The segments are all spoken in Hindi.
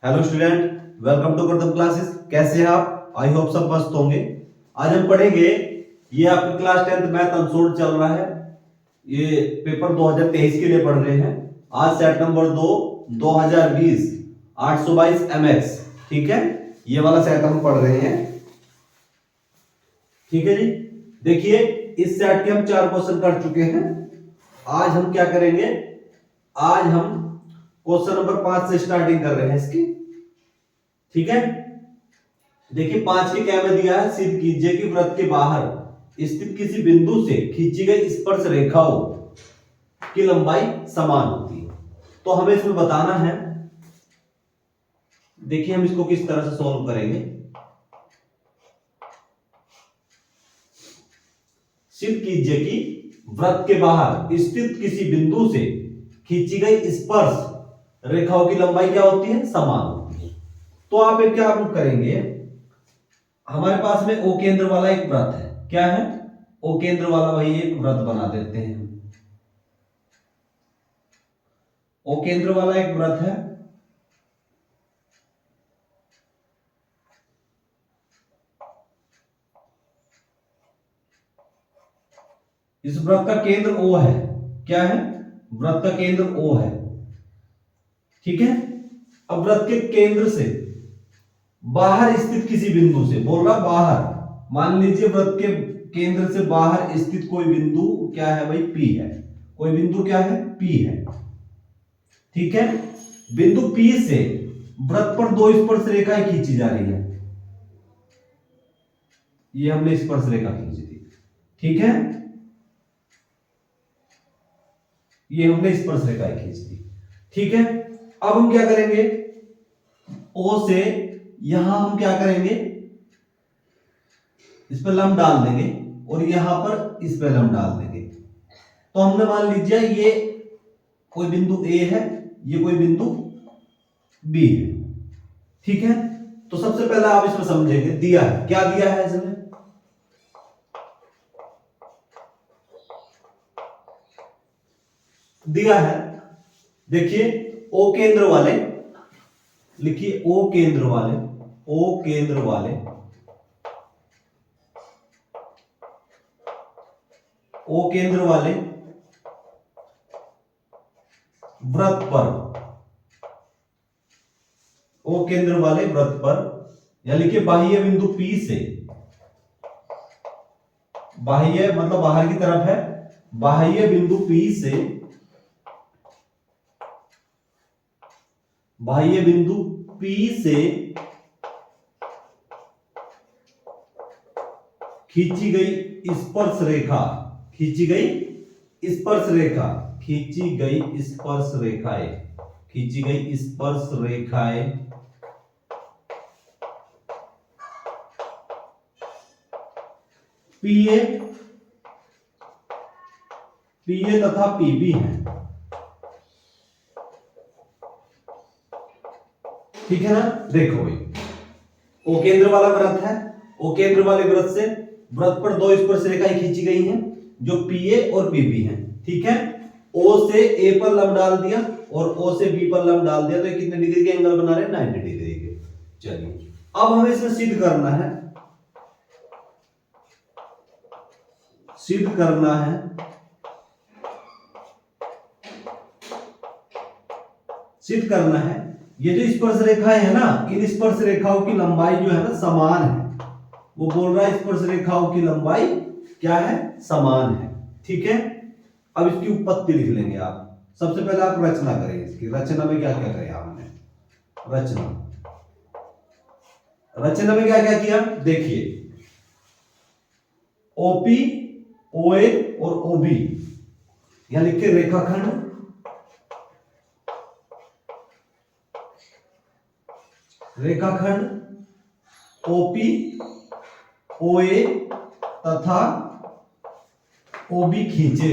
हेलो स्टूडेंट, वेलकम टू प्रथम क्लासेस। कैसे हैं आप? आई होप सब मस्त होंगे। आज हम पढ़ेंगे, ये आपकी क्लास 10th मैथ अनसोल्ड चल रहा है। ये पेपर 2023 के लिए पढ़ रहे हैं। आज सेट नंबर 2 2020 822 MX, ठीक है, ये वाला सेट हम पढ़ रहे हैं। ठीक है जी, देखिए इस सेट के हम 4 क्वेश्चन कर चुके हैं। आज हम क्या करेंगे, आज हम क्वेश्चन नंबर 5 से स्टार्टिंग कर रहे हैं इसकी। ठीक है, देखिए 5 के क्या में दिया है, सिद्ध कीजिए कि वृत्त के बाहर स्थित किसी बिंदु से खींची गई स्पर्श रेखाओं की लंबाई समान होती है। तो हमें इसमें बताना है, देखिए हम इसको किस तरह से सॉल्व करेंगे। सिद्ध कीजिए कि वृत्त के बाहर स्थित किसी बिंदु से खींची गई स्पर्श रेखाओं की लंबाई क्या होती है, समान होती है। तो आप एक क्या करेंगे, हमारे पास में ओ केंद्र वाला एक वृत्त है। क्या है? ओ केंद्र वाला वही एक वृत्त बना देते हैं। ओ केंद्र वाला एक वृत्त है। इस वृत्त का केंद्र ओ है। क्या है? वृत्त का केंद्र ओ है। ठीक है, अब वृत्त के केंद्र से बाहर स्थित किसी बिंदु से, बोल रहा बाहर, मान लीजिए वृत्त के केंद्र से बाहर स्थित कोई बिंदु क्या है भाई, P है। कोई बिंदु क्या है, P है। ठीक है, बिंदु P से वृत्त पर 2 स्पर्श रेखाएं खींची जा रही है। ये हमने स्पर्श रेखा खींची थी। ठीक है, ये हमने स्पर्श रेखाएं खींची थी। ठीक है, अब हम क्या करेंगे, O से यहां हम क्या करेंगे, इस पर लंब डाल देंगे और यहां पर इस पर लंब डाल देंगे। तो हमने मान लीजिए ये कोई बिंदु A है, ये कोई बिंदु B है। ठीक है, तो सबसे पहले आप इसमें समझेंगे, दिया है, क्या दिया है इसमें, दिया है, देखिए O केंद्र वाले, लिखिए O केंद्र वाले, O केंद्र वाले, O केंद्र वाले वृत्त पर, O केंद्र वाले वृत्त पर, या लिखिए बाह्य बिंदु P से, बाह्य मतलब बाहर की तरफ है, बाह्य बिंदु P से, बाह्य बिंदु P से खींची गई स्पर्श रेखा, खींची गई स्पर्श रेखा, खींची गई स्पर्श रेखाएं, खींची गई स्पर्श रेखाएं PA, PA तथा PB है। ठीक है ना, देखो भाई ओ केंद्र वाला वृत्त है, ओ केंद्र वाले वृत्त से वृत्त पर 2 स्पर्श रेखाएं खींची गई हैं जो PA और PB हैं। ठीक है, O से A पर लंब डाल दिया और O से B पर लंब डाल दिया, तो ये कितने डिग्री के एंगल बना रहे हैं, 90 डिग्री के। चलिए अब हमें इसे सिद्ध करना है, सिद्ध करना है सिद्ध करना है, ये जो स्पर्श रेखाएं है ना, इन स्पर्श रेखाओं की लंबाई जो है ना समान है। वो बोल रहा है स्पर्श रेखाओं की लंबाई क्या है, समान है। ठीक है, अब इसकी उत्पत्ति लिख लेंगे आप। सबसे पहले आप रचना करें, इसकी रचना में क्या क्या करें आपने, रचना में क्या क्या किया, देखिए OP, OA और OB, यहां लिखिए रेखाखंड, रेखाखंड OP, OA तथा OB खींचे।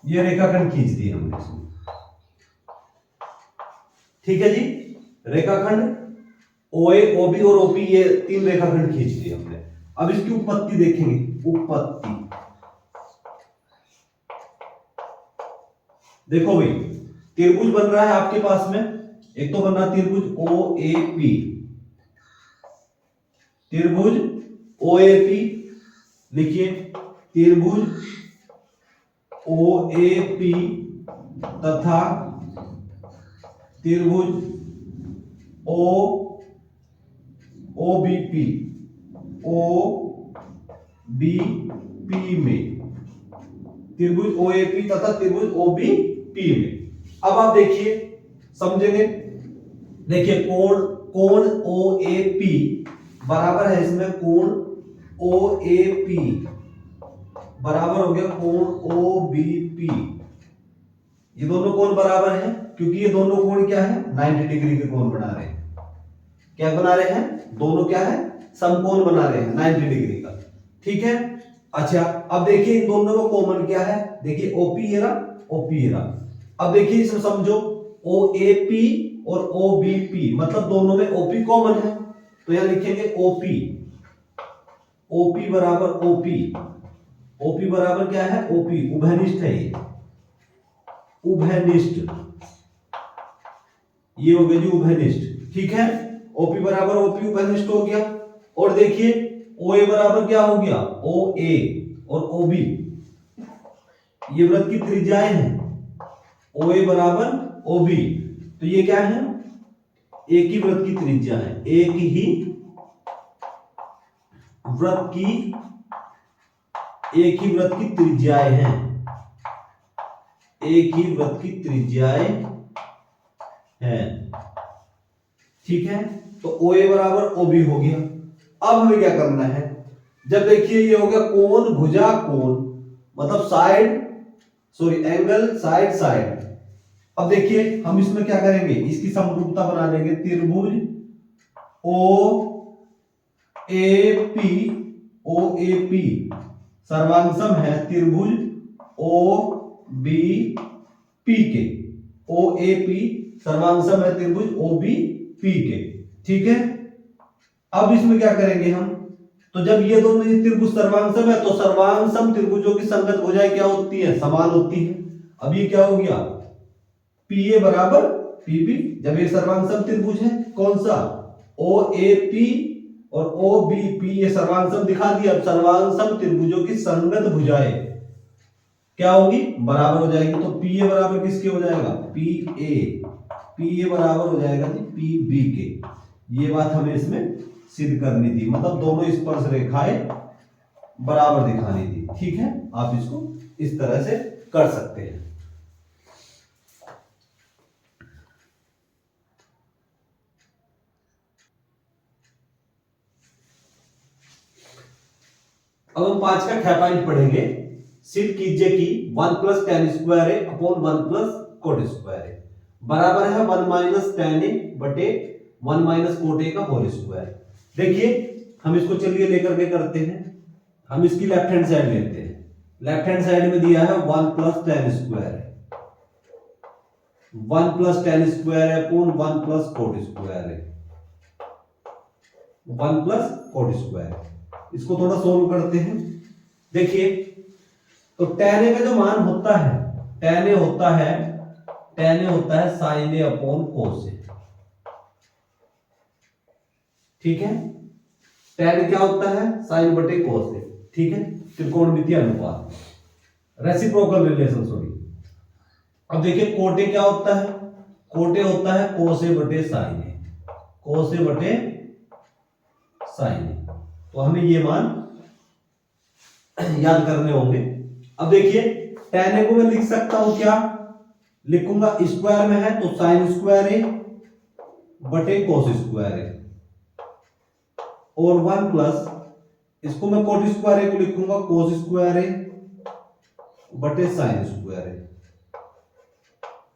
ये रेखाखंड खींच दिए हमने इसमें। ठीक है जी, रेखाखंड OA, OB और OP, ये 3 रेखाखंड खींच दिए हमने। अब इसकी उत्पत्ति देखेंगे, उत्पत्ति देखो भाई, त्रिभुज बन रहा है आपके पास में, एक तो बन रहा त्रिभुज ओ ए पी, त्रिभुज ओ ए पी, लिखिए त्रिभुज ओ ए पी तथा त्रिभुज O O B P, O B P में, त्रिभुज ओ ए पी तथा त्रिभुज ओ बी पी में। अब आप देखिए, समझेंगे, देखिए कोण ओ ए पी बराबर है इसमें कोण ओ ए पी बराबर हो गया कोण ओ बी पी। ये दोनों कोण बराबर है क्योंकि ये दोनों कोण क्या है, 90 डिग्री के कोण बना रहे हैं। क्या बना रहे हैं, दोनों क्या है, समकोण बना रहे हैं 90 डिग्री का। ठीक है, अच्छा अब देखिए इन दोनों में कॉमन क्या है, देखिए ओपी ये रहा, ओपी ये रहा। अब देखिए इसमें समझो ओ ए पी और ओ बी पी, मतलब दोनों में ओपी कॉमन है, तो यहां लिखेंगे ओपी, ओपी बराबर ओपी, ओपी बराबर क्या है, ओपी, उभयनिष्ठ है ये, उभयनिष्ठ, ये हो गया जी उभयनिष्ठ। ठीक है, ओपी बराबर ओपी उभयनिष्ठ हो गया। और देखिए ओ ए बराबर क्या हो गया, ओ ए और ओ बी, ये वृत्त की त्रिज्याएं हैं, ओ ए बराबर ओ बी, तो ये क्या है, एक ही वृत्त की त्रिज्या है, एक ही वृत्त की, एक ही वृत्त की त्रिज्याएं हैं, एक ही वृत्त की त्रिज्याएं हैं। ठीक है, तो ओ ए बराबर ओ बी हो गया। अब हमें क्या करना है, जब देखिए ये हो गया कोण भुजा कोण, मतलब side, sorry angle side side. अब देखिए हम इसमें क्या करेंगे, इसकी समरूपता बना लेंगे, त्रिभुज ओ A P, O A P सर्वांगसम है त्रिभुज ओ बी पी के, ओ ए पी सर्वांगसम है त्रिभुज ओ बी पी के। ठीक है, अब इसमें क्या करेंगे हम, तो जब ये दोनों त्रिभुज सर्वांगसम है तो सर्वांगसम त्रिभुजों की संगत भुजाएं क्या होती है, समान होती है। अब ये क्या हो गया, पी ए बराबर पी बी, जब ये सर्वांगसम त्रिभुज है, कौन सा, ओ ए पी और ओ बी पी, ये सर्वांगसम दिखा दिया। अब सर्वांगसम त्रिभुजों की संगत भुजाएं क्या होगी, बराबर हो जाएगी। तो पी ए बराबर किसके हो जाएगा, पी ए बराबर हो जाएगा जी पी बी के। ये बात हमें इसमें सिद्ध करनी थी, मतलब दोनों स्पर्श रेखाएं बराबर दिखानी थी। ठीक है, आप इसको इस तरह से कर सकते हैं। अब हम 5 का ख पॉइंट पढ़ेंगे। सिद्ध कीजिए कि 1 प्लस tan स्क्वायर ए अपॉन 1 प्लस कोट स्क्वायर ए बराबर है 1 माइनस tan ए बटे 1 माइनस कोट ए का होल स्क्वायर। देखिए हम इसको चलिए लेकर के करते हैं। हम इसकी लेफ्ट हैंड साइड लेते हैं। लेफ्ट हैंड साइड में दिया है 1 प्लस tan स्क्वायर है, 1 प्लस tan स्क्वायर है अपॉन 1 प्लस कोट स्क्वायर है, 1 प्लस कोट स्क्वायर। इसको थोड़ा सोल्व करते हैं। देखिए तो tan ए का जो मान होता है, tan ए होता है sin ए अपॉन cos ए। ठीक है, tan क्या होता है, sin बटे cos ए। ठीक है, त्रिकोणमितीय अनुपात, रेसिप्रोकल रिलेशन, सॉरी। अब देखिए कोट ए क्या होता है, कोट ए होता है cos ए बटे sin ए, cos ए बटे sin ए। तो हमें ये मान याद करने होंगे। अब देखिए tan ए को मैं लिख सकता हूं, क्या लिखूंगा, स्क्वायर में है तो sin स्क्वायर ए बटे cos स्क्वायर ए, और 1 प्लस, इसको मैं cot स्क्वायर ए को लिखूंगा cos स्क्वायर ए बटे sin स्क्वायर ए।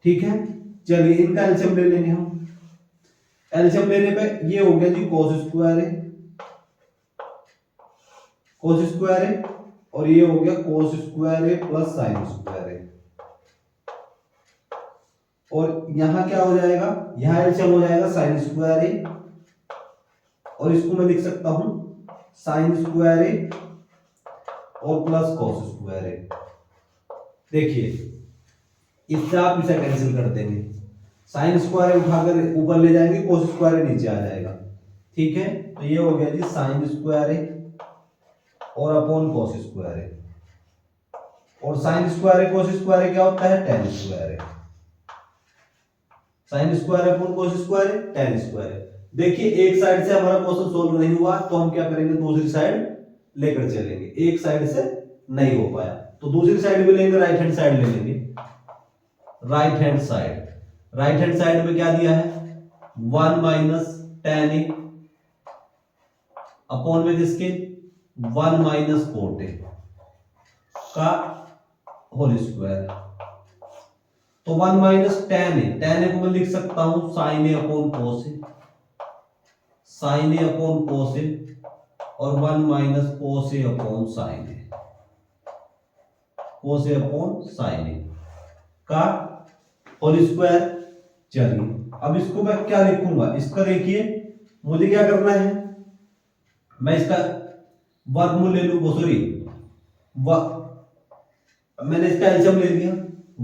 ठीक है, चलिए इनका एलसीएम ले लेंगे हम। एलसीएम लेने पे ये हो गया जी cos स्क्वायर ए, cos स्क्वायर ए, और ये हो गया cos स्क्वायर ए प्लस sin स्क्वायर ए। और यहां क्या हो जाएगा, यहां एलसीएम हो जाएगा sin स्क्वायर ए, और इसको मैं लिख सकता हूं sin स्क्वायर ए और प्लस cos स्क्वायर ए। देखिए इससे आप इसे कैंसिल कर देंगे, साइन स्क्वायर उठाकर ऊपर ले जाएंगे, कोस स्क्वायर नीचे आ जाएगा। ठीक है, तो ये हो गया जी साइन स्क्वायर है और अपॉन कोस स्क्वायर है, और साइन स्क्वायर है कोस स्क्वायर है क्या होता है, टेन स्क्वायर है। Sine square upon cos square है टेन स्क्वायर है। देखिए एक साइड से हमारा क्वेश्चन सोल्व नहीं हुआ तो हम क्या करेंगे, दूसरी साइड लेकर चलेंगे। एक साइड से नहीं हो पाया तो दूसरी साइड भी लेंगे, राइट हैंड साइड ले लेंगे। Right hand side, right hand side में क्या दिया है, 1 माइनस टेन ए अपॉन में किसके 1 माइनस कोट ए का होल स्क्वायर। तो 1 माइनस टेन ए को मैं लिख सकता हूं साइन ए अपॉन कोस ए, साइन ए अपॉन कोस ए, और 1 माइनस कोस ए अपॉन साइन ए, कोस ए अपॉन साइन ए का होल स्क्वायर। चलिए अब इसको मैं क्या लिखूंगा, इसका देखिए मुझे क्या करना है, मैं इसका वर्गमूल ले लूं, सॉरी मैंने इसका एलसीएम ले लिया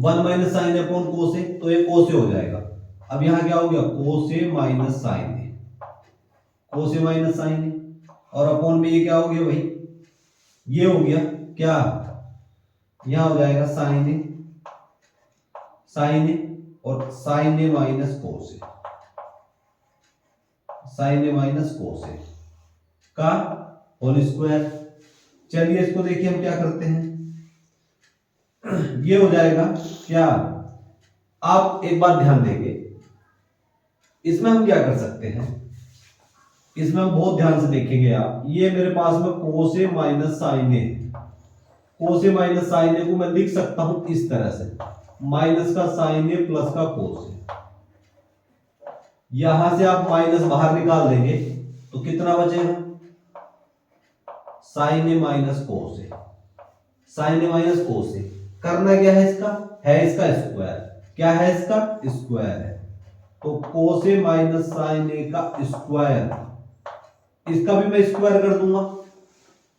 1 माइनस साइन अपॉन कोस ए, तो ये कोस ए हो जाएगा। अब यहां क्या हो गया, कोस ए माइनस साइन ए, कोस ए माइनस साइन ए, और अपॉन में ये क्या हो गया भाई, ये हो गया क्या, यहां हो जाएगा साइन ए, साइन ए और साइन ए माइनस कोस ए, साइन ए माइनस कोस ए का होल स्क्वायर। चलिए इसको देखिए हम क्या करते हैं, ये हो जाएगा क्या, आप एक बात ध्यान देंगे, इसमें हम क्या कर सकते हैं, इसमें हम बहुत ध्यान से देखेंगे आप, ये मेरे पास में कोस ए माइनस साइन ए, कोस ए माइनस साइन ए को मैं लिख सकता हूं इस तरह से, माइनस का साइन ए प्लस का कोस ए। यहां से आप माइनस बाहर निकाल देंगे तो कितना बचेगा, साइन ए माइनस कोस ए, साइन ए माइनस कोस ए। करना क्या है इसका, है इसका स्क्वायर, क्या है इसका स्क्वायर है, तो कोस ए माइनस साइन ए का स्क्वायर, इसका भी मैं स्क्वायर कर दूंगा,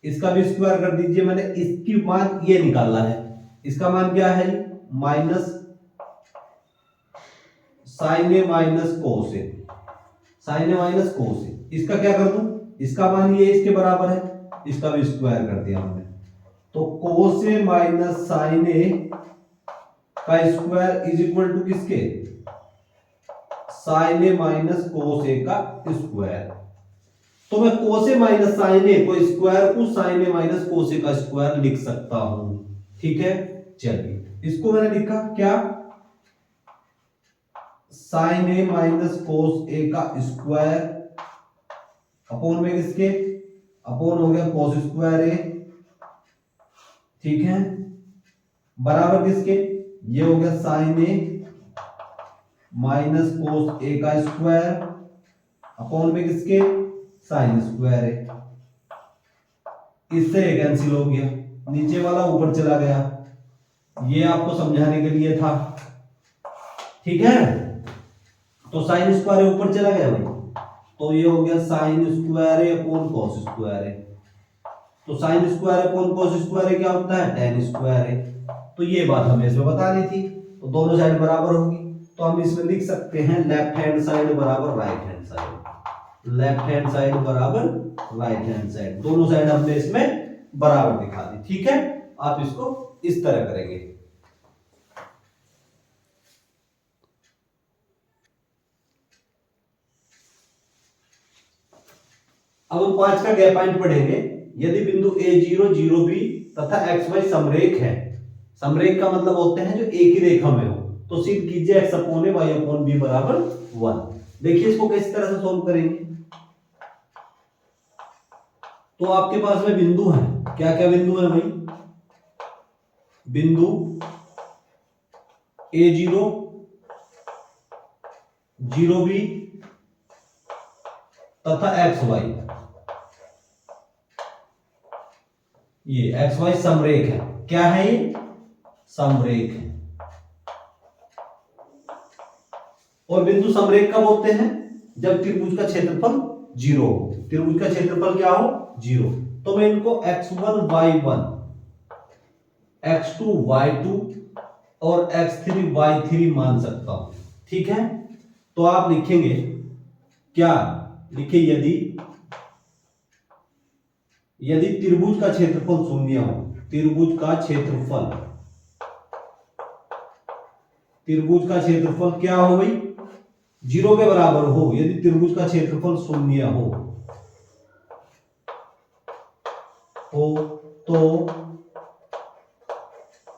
इसका भी स्क्वायर कर दीजिए। मैंने इसकी मान ये निकालना है, इसका मान क्या है, माइनस साइन ए माइनस कोस ए, साइन ए माइनस कोस ए, इसका क्या कर दूं, इसका मान ये इसके बराबर है, इसका भी स्क्वायर कर दिया हमने, तो कोस ए माइनस साइन ए का स्क्वायर इज इक्वल टू किसके, साइन ए माइनस कोस ए का स्क्वायर। तो मैं कोस ए माइनस साइन ए को स्क्वायर को साइन ए माइनस कोस ए का स्क्वायर लिख सकता हूं। ठीक है, चलिए इसको मैंने लिखा क्या, साइन ए माइनस कोस ए का स्क्वायर अपॉन में किसके, अपॉन हो गया कोस स्क्वायर ए, ठीक है, बराबर किसके, ये हो गया साइन ए माइनस कोस ए का स्क्वायर अपॉन में किसके, साइन स्क्वायर है। इससे ये कैंसिल हो गया, नीचे वाला ऊपर चला गया, ये आपको समझाने के लिए था। ठीक है, तो साइन स्क्वायर ऊपर चला गया भाई, तो ये हो गया साइन स्क्वायर है अपॉन कॉस स्क्वायर है, तो sine square upon cos square क्या होता है, टेन स्क्वायर है। तो ये बात हमें इसमें बतानी थी, तो दोनों साइड बराबर होगी, तो हम इसमें लिख सकते हैं लेफ्ट हैंड साइड बराबर right hand side, left hand side बराबर राइट हैंड साइड, दोनों साइड हमने इसमें बराबर दिखा दी। ठीक है, आप इसको इस तरह करेंगे। अब हम 5 का गैप पॉइंट पढ़ेंगे। यदि बिंदु a0 0b तथा xy समरेख है, समरेख का मतलब होते हैं जो एक ही रेखा में हो, तो सिद्ध कीजिए x upon a y upon b बराबर 1। देखिए इसको किस तरह से सोल्व करेंगे। तो आपके पास में बिंदु है, क्या क्या बिंदु है भाई, बिंदु a0 0b तथा xy, ये xy समरेख है। क्या है ये, समरेख है। और बिंदु समरेख कब होते हैं, जब त्रिभुज का क्षेत्रफल 0 हो, त्रिभुज का क्षेत्रफल क्या हो, 0। तो मैं इनको x1 y1 x2 y2 और x3 y3 मान सकता हूं। ठीक है, तो आप लिखेंगे क्या, लिखिए यदि त्रिभुज का क्षेत्रफल शून्य हो, त्रिभुज का क्षेत्रफल क्या हो भाई, 0 के बराबर हो, यदि त्रिभुज का क्षेत्रफल शून्य हो तो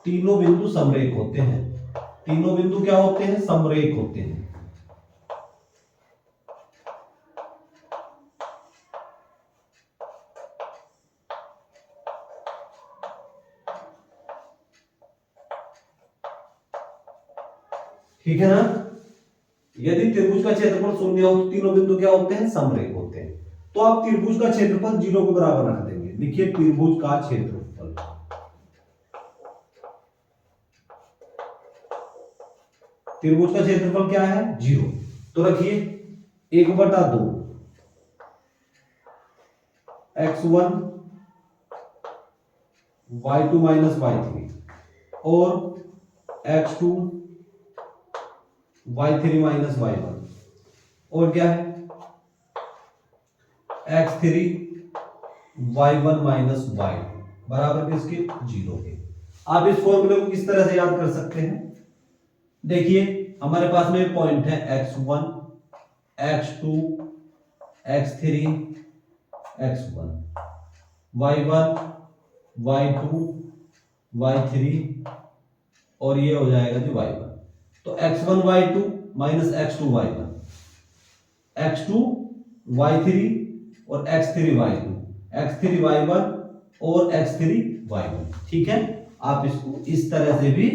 तीनों बिंदु समरेख होते हैं। तीनों बिंदु क्या होते हैं, समरेख होते हैं। ठीक है ना, यदि त्रिभुज का क्षेत्रफल शून्य हो तो तीनों बिंदु क्या होते हैं, समरेख होते हैं। तो आप त्रिभुज का क्षेत्रफल 0 के बराबर रख देंगे। लिखिए त्रिभुज का क्षेत्रफल, त्रिभुज का क्षेत्रफल क्या है, 0। तो रखिए 1/2 x1 y2 माइनस y3 और x2 y3 माइनस y1 और क्या है x3 y1 माइनस y2 बराबर किसके, 0 के। आप इस फॉर्मूले को किस तरह से याद कर सकते हैं, देखिए हमारे पास में पॉइंट है x1 x2 x3 x1 y1 y2 y3 और ये हो जाएगा जी y1। तो x1 y2 minus x2 y1, x2 y3 और x3 y2, x3 y1 और x3 y1। ठीक है, आप इसको इस तरह से भी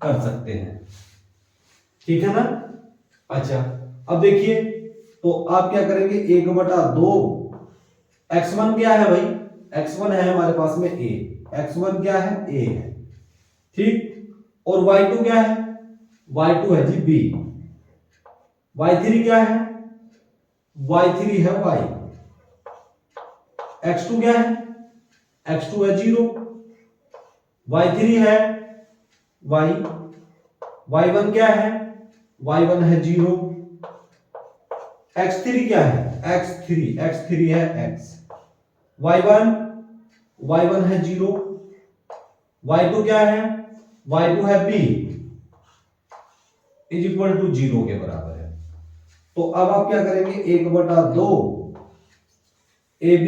कर सकते हैं। ठीक है ना, अच्छा अब देखिए, तो आप क्या करेंगे, 1/2 x1 क्या है भाई, x1 है हमारे पास में a, x1 क्या है, a है, ठीक। और y2 क्या है, y2 है जी b, y3 क्या है, y3 है y, x2 क्या है, x2 है 0, y3 है y, y1 क्या है, y1 है 0, x3 क्या है, x3 है x, y1 है 0, y2 क्या है, y2 है b इज इक्वल टू 0 के बराबर है। तो अब आप क्या करेंगे, 1/2 ab,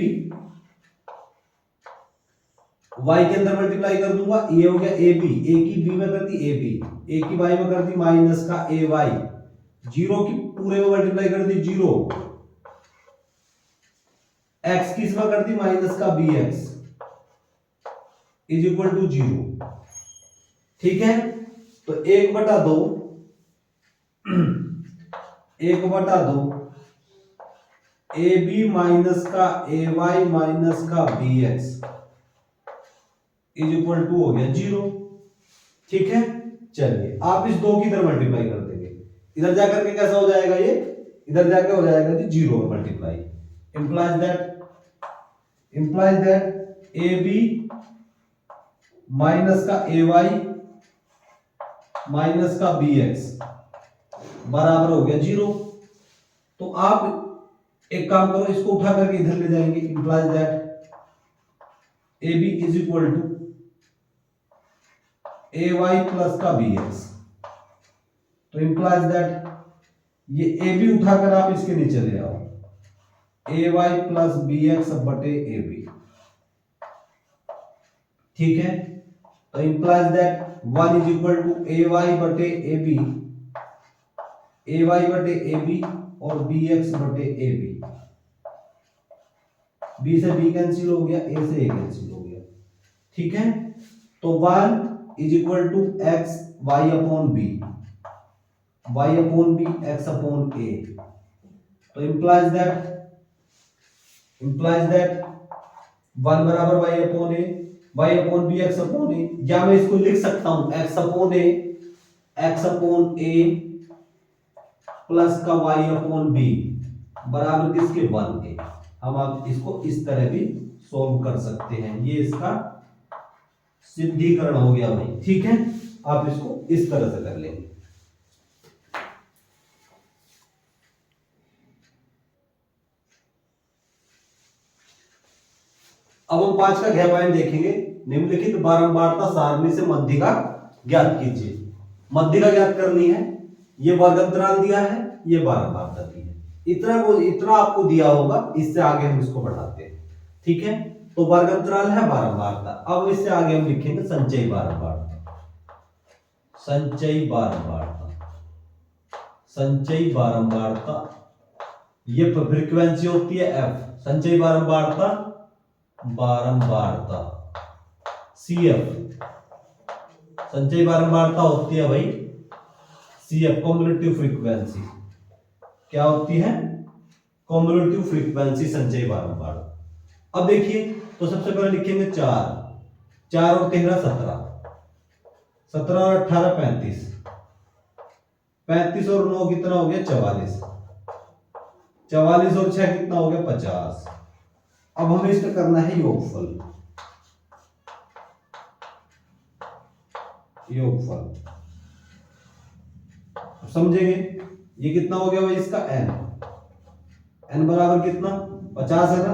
y के अंदर मल्टीप्लाई कर दूंगा, ये हो गया ab, a की b में कर दी ab, a की y में कर दी माइनस का ay, 0 की पूरे में मल्टीप्लाई कर दी 0, x की इसमें कर दी माइनस का bx इज इक्वल टू 0। ठीक है, तो 1/2 ab माइनस का ay माइनस का bx इज इक्वल टू हो गया 0। ठीक है, चलिए आप इस 2 की इधर मल्टीप्लाई कर देंगे, इधर जाकर के कैसा हो जाएगा, ये इधर जाके हो जाएगा जी 0 में multiply, implies that ab minus का ay माइनस का bx बराबर हो गया 0। तो आप एक काम करो, इसको उठा करके इधर ले जाएंगे, implies that ab is equal to ay plus का bx, तो implies that ये ab उठाकर आप इसके नीचे ले आओ, ay प्लस bx बटे ab। ठीक है, तो implies that 1 is equal to ay बटे ab और bx बटे ab, b से b कैंसिल हो गया, a से a कैंसिल हो गया। ठीक है, तो 1 is equal to x y upon b, x upon a, तो implies that 1 बराबर y upon b x upon a, या मैं इसको लिख सकता हूं x अपॉन a प्लस का y अपॉन b बराबर किसके, 1 के। हम आप इसको इस तरह भी सॉल्व कर सकते हैं, ये इसका सिद्धीकरण हो गया भाई। ठीक है, आप इसको इस तरह से कर लेंगे। अब हम 5 का घ पॉइंट देखेंगे। निम्नलिखित बारंबारता सारणी से मध्यिका ज्ञात कीजिए। मध्यिका ज्ञात करनी है। ये वर्ग अंतराल दिया है, ये बारंबारता दी है। इतना आपको दिया होगा, इससे आगे हम इसको बढ़ाते हैं। ठीक है, तो वर्ग अंतराल है, बारंबारता। अब इससे आगे हम लिखेंगे संचयी बारंबारता। संचयी बारंबारता, संचयी बारंबारता, ये फ्रीक्वेंसी होती है एफ। संचयी बारंबारता, बारंबारता CF। संचयी बारंबारता होती है भाई CF, कॉम्युलेटिव फ्रीक्वेंसी। क्या होती है? कॉम्युलेटिव फ्रीक्वेंसी संचयी बारंबारता। अब देखिए, तो सबसे पहले लिखेंगे 4 और 13 17, 17 और 18 35, 35 और 9 कितना हो गया? 44, 44 और 6 कितना हो गया? 50। अब हमें इसका करना है योगफल। योगफल समझेंगे, ये कितना हो गया भाई इसका? n बराबर कितना? 50 है ना,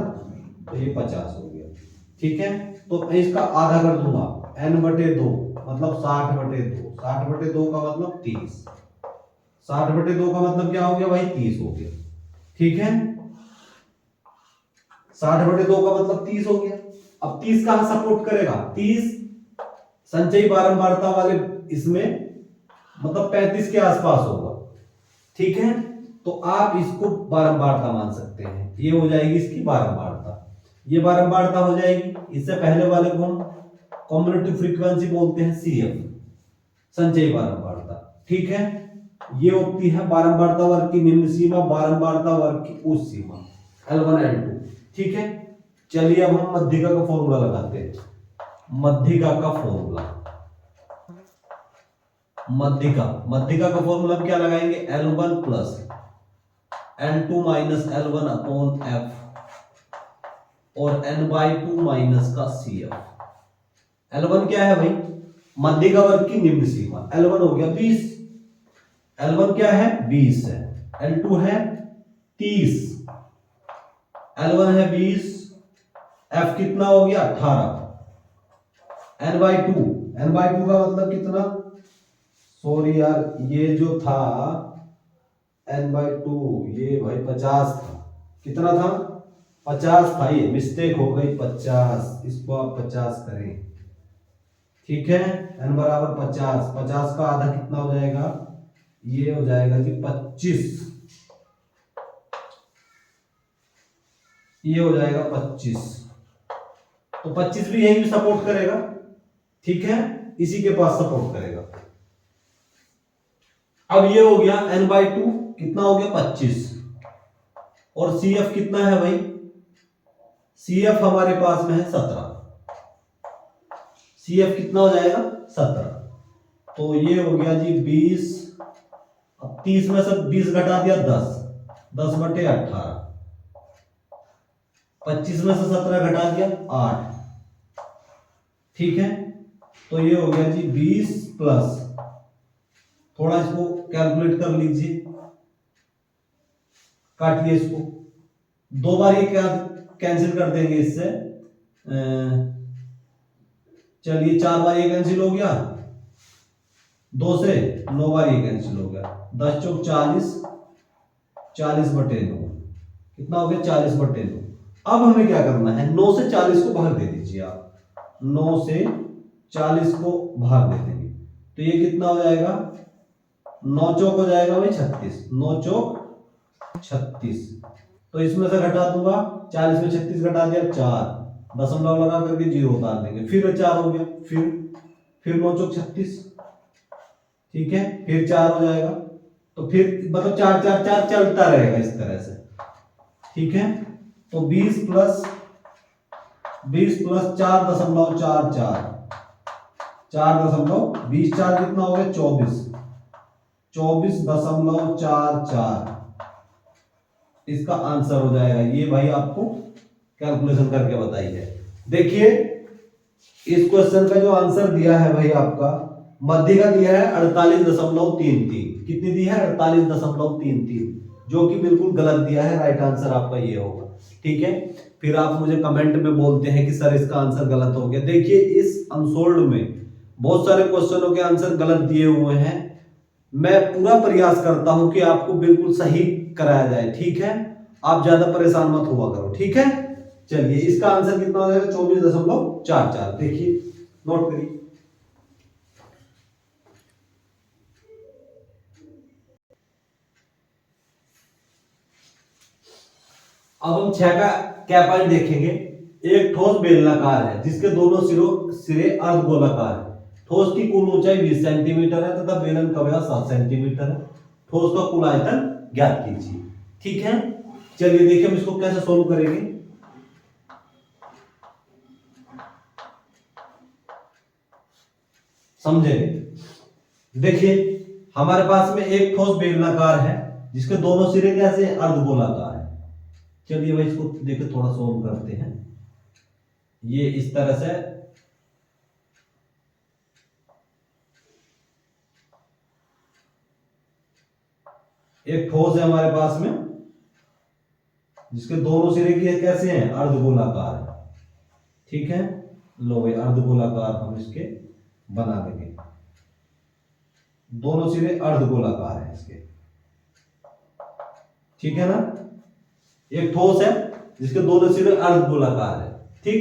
तो ये 50 हो गया। ठीक है, तो मैं इसका आधा कर दूंगा, n/2 मतलब 60/2। 60/2 का मतलब 30। 60/2 का मतलब क्या हो गया भाई? 30 हो गया। ठीक है, 60/2 का मतलब 30 हो गया। अब 30 कहां सपोर्ट करेगा? 30 संचयी बारंबारता वाले इसमें मतलब 35 के आसपास होगा। ठीक है, तो आप इसको बारंबारता मान सकते हैं। ये हो जाएगी इसकी बारंबारता, ये बारंबारता हो जाएगी। इससे पहले वाले को हम कॉम्युलेटिव फ्रीक्वेंसी बोलते हैं CF, संचयी बारंबारता। ठीक है, ये होती है बारंबारता वर्ग की निम्न सीमा, बारंबारता वर्ग की उच्च सीमा, L1 L2। ठीक है, चलिए अब हम मध्यिका का फॉर्मूला लगाते हैं। मध्यिका का फॉर्मूला, मध्यिका का फॉर्मूला क्या लगाएंगे? L1 plus N2 minus L1 upon F और N/2 माइनस का CF। L1 क्या है भाई? मध्यिका वर्ग की निम्न सीमा। L1 हो गया 20, L1 क्या है? 20 है। L2 है 30, L1 है 20, F कितना हो गया? 18। N/2, N/2 का मतलब कितना? सॉरी यार, ये जो था N/2, ये भाई 50 था। कितना था? 50 था। ये मिस्टेक हो गई, 50। इसको आप 50 करें। ठीक है, n बराबर 50। 50 का आधा कितना हो जाएगा? ये हो जाएगा जी 25। ये हो जाएगा 25। तो 25 भी यही भी सपोर्ट करेगा। ठीक है, इसी के पास सपोर्ट करेगा। अब ये हो गया N/2 कितना हो गया? 25। और CF कितना है भाई? CF हमारे पास में है 17। CF कितना हो जाएगा? 17। तो ये हो गया जी 20। अब 30 में से 20 घटा दिया 10, 10/18। 25 में से 17 घटा दिया 8। ठीक है, तो ये हो गया जी 20 प्लस, थोड़ा इसको कैलकुलेट कर लीजिए, काटिए इसको। 2 बार ये क्या कैंसिल कर देंगे इससे। चलिए 4 बार ये कैंसिल हो गया, 2 से 9 बार ये कैंसिल हो गया। 10 चौक 40, 40/9 कितना हो गया? 40/9। अब हमें क्या करना है? 9 से 40 को भाग दे दीजिए आप। 9 से 40 को भाग दे देंगे तो ये कितना हो जाएगा? 9 चौक हो जाएगा भाई 36। 9 चौक 36। तो इसमें से घटा दूंगा, 40 में 36 घटा दिया 4, दशमलव लगा करके 0 उतार देंगे, फिर 4 हो गया, फिर 9 चौक 36। ठीक है, फिर 4 हो जाएगा। तो फिर मतलब 4 4 4 चलता रहेगा इस तरह से। ठीक है, तो 20 प्लस 4.44, 4.20 4 कितना हो गया? 24, 24.44 इसका आंसर हो जाएगा। ये भाई आपको कैलकुलेशन करके बताई है। देखिए इस क्वेश्चन का जो आंसर दिया है भाई आपका, मध्यिका दिया है 48.33। कितनी दी है? 48.33, जो कि बिल्कुल गलत दिया है। राइट आंसर आपका ये होगा। ठीक है, फिर आप मुझे कमेंट में बोलते हैं कि सर इसका आंसर गलत हो गया। देखिए इस अनसोल्ड में बहुत सारे क्वेश्चनों के आंसर गलत दिए हुए हैं। मैं पूरा प्रयास करता हूं कि आपको बिल्कुल सही कराया जाए, ठीक है। आप ज्यादा परेशान मत हुआ करो, ठीक है। चलिए इसका आंसर कितना हो जाएगा, 24.44। देखिए नोट करिए। अब हम 6 का क्या पॉइंट देखेंगे। एक ठोस बेलनाकार है जिसके दोनों सिरे अर्धगोलाकार है। ठोस की कुल ऊंचाई 20 सेंटीमीटर है तथा बेलन का व्यास 7 सेंटीमीटर है। ठोस का कुल आयतन ज्ञात कीजिए, ठीक है। चलिए देखिए हम इसको कैसे सोल्व करेंगे। समझेंगे। देखिए हमारे पास में एक ठोस बेलनाकार है जिसके दोनों सिरे कैसे अर्धगोलाकार है। चलिए भाई इसको देखिए थोड़ा सोल्व करते हैं। ये इस तरह से एक ठोस है हमारे पास में जिसके दोनों सिरे कैसे हैं, अर्धगोलाकार है, ठीक है। लो भाई अर्धगोलाकार हम इसके बना देंगे। दोनों सिरे अर्धगोलाकार है इसके, ठीक है ना। एक ठोस है जिसके दोनों सिरे अर्धगोलाकार है, ठीक।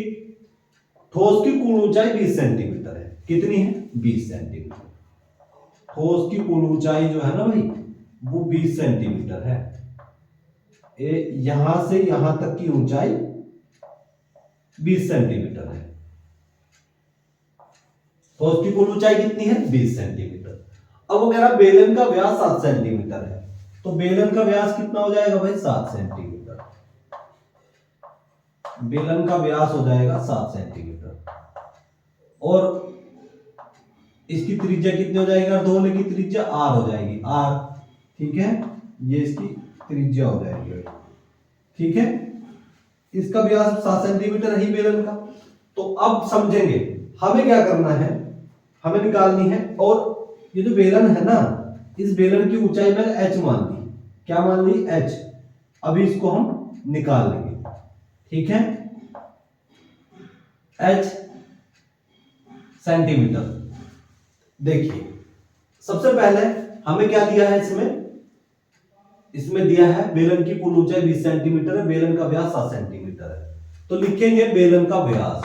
ठोस की कुल ऊंचाई 20 सेंटीमीटर है। कितनी है, 20 सेंटीमीटर। ठोस की कुल ऊंचाई जो है ना भाई वो 20 सेंटीमीटर है। यहां से यहां तक की ऊंचाई 20 सेंटीमीटर है। ठोस की कुल ऊंचाई कितनी है, 20 सेंटीमीटर। अब वो कह रहा बेलन का व्यास 7 सेंटीमीटर है, तो बेलन का व्यास कितना हो जाएगा भाई, 7 सेंटीमीटर। बेलन का व्यास हो जाएगा 7 सेंटीमीटर और इसकी त्रिज्या कितनी हो जाएगी, अर्धगोले की त्रिज्या आर हो जाएगी, आर, ठीक है। ये इसकी त्रिज्या हो जाएगी, ठीक है। इसका व्यास 7 सेंटीमीटर है बेलन का। तो अब समझेंगे हमें क्या करना है, हमें निकालनी है। और ये जो बेलन है ना, इस बेलन की ऊंचाई मैंने h मान ली। क्या मान ली, h। अभी इसको हम निकाल लेंगे, ठीक है। h centimetre. देखिए सबसे पहले हमें क्या दिया है, इसमें दिया है बेलन की कुल ऊंचाई 20 सेंटीमीटर है, बेलन का व्यास 7 सेंटीमीटर है। तो लिखेंगे बेलन का व्यास,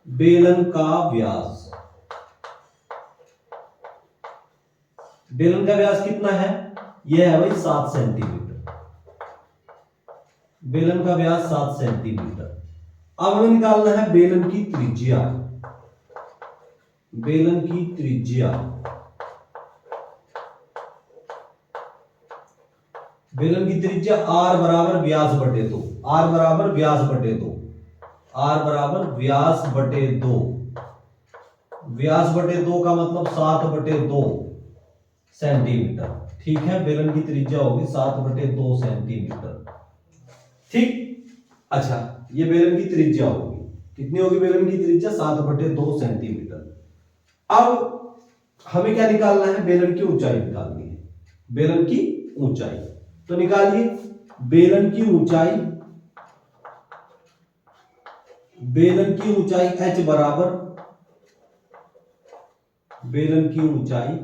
बेलन का व्यास। बेलन का व्यास कितना है, यह है भाई 7 सेंटीमीटर। बेलन का व्यास 7 सेंटीमीटर। अब हमें निकालना है बेलन की त्रिज्या। बेलन की त्रिज्या, बेलन की त्रिज्या r बराबर व्यास बटे 2, r बराबर व्यास बटे 2, r बराबर व्यास बटे 2। व्यास बटे 2 का मतलब 7 बटे 2 सेंटीमीटर, ठीक है। बेलन की त्रिज्या होगी 7 बटे 2 सेंटीमीटर, ठीक। अच्छा ये बेलन की त्रिज्या होगी, कितनी होगी बेलन की त्रिज्या, 7 बटे 2 सेंटीमीटर। अब हमें क्या निकालना है, बेलन की ऊंचाई निकालनी है, बेलन की ऊंचाई। तो निकालिए बेलन की ऊंचाई, बेलन की ऊंचाई h बराबर, बेलन की ऊंचाई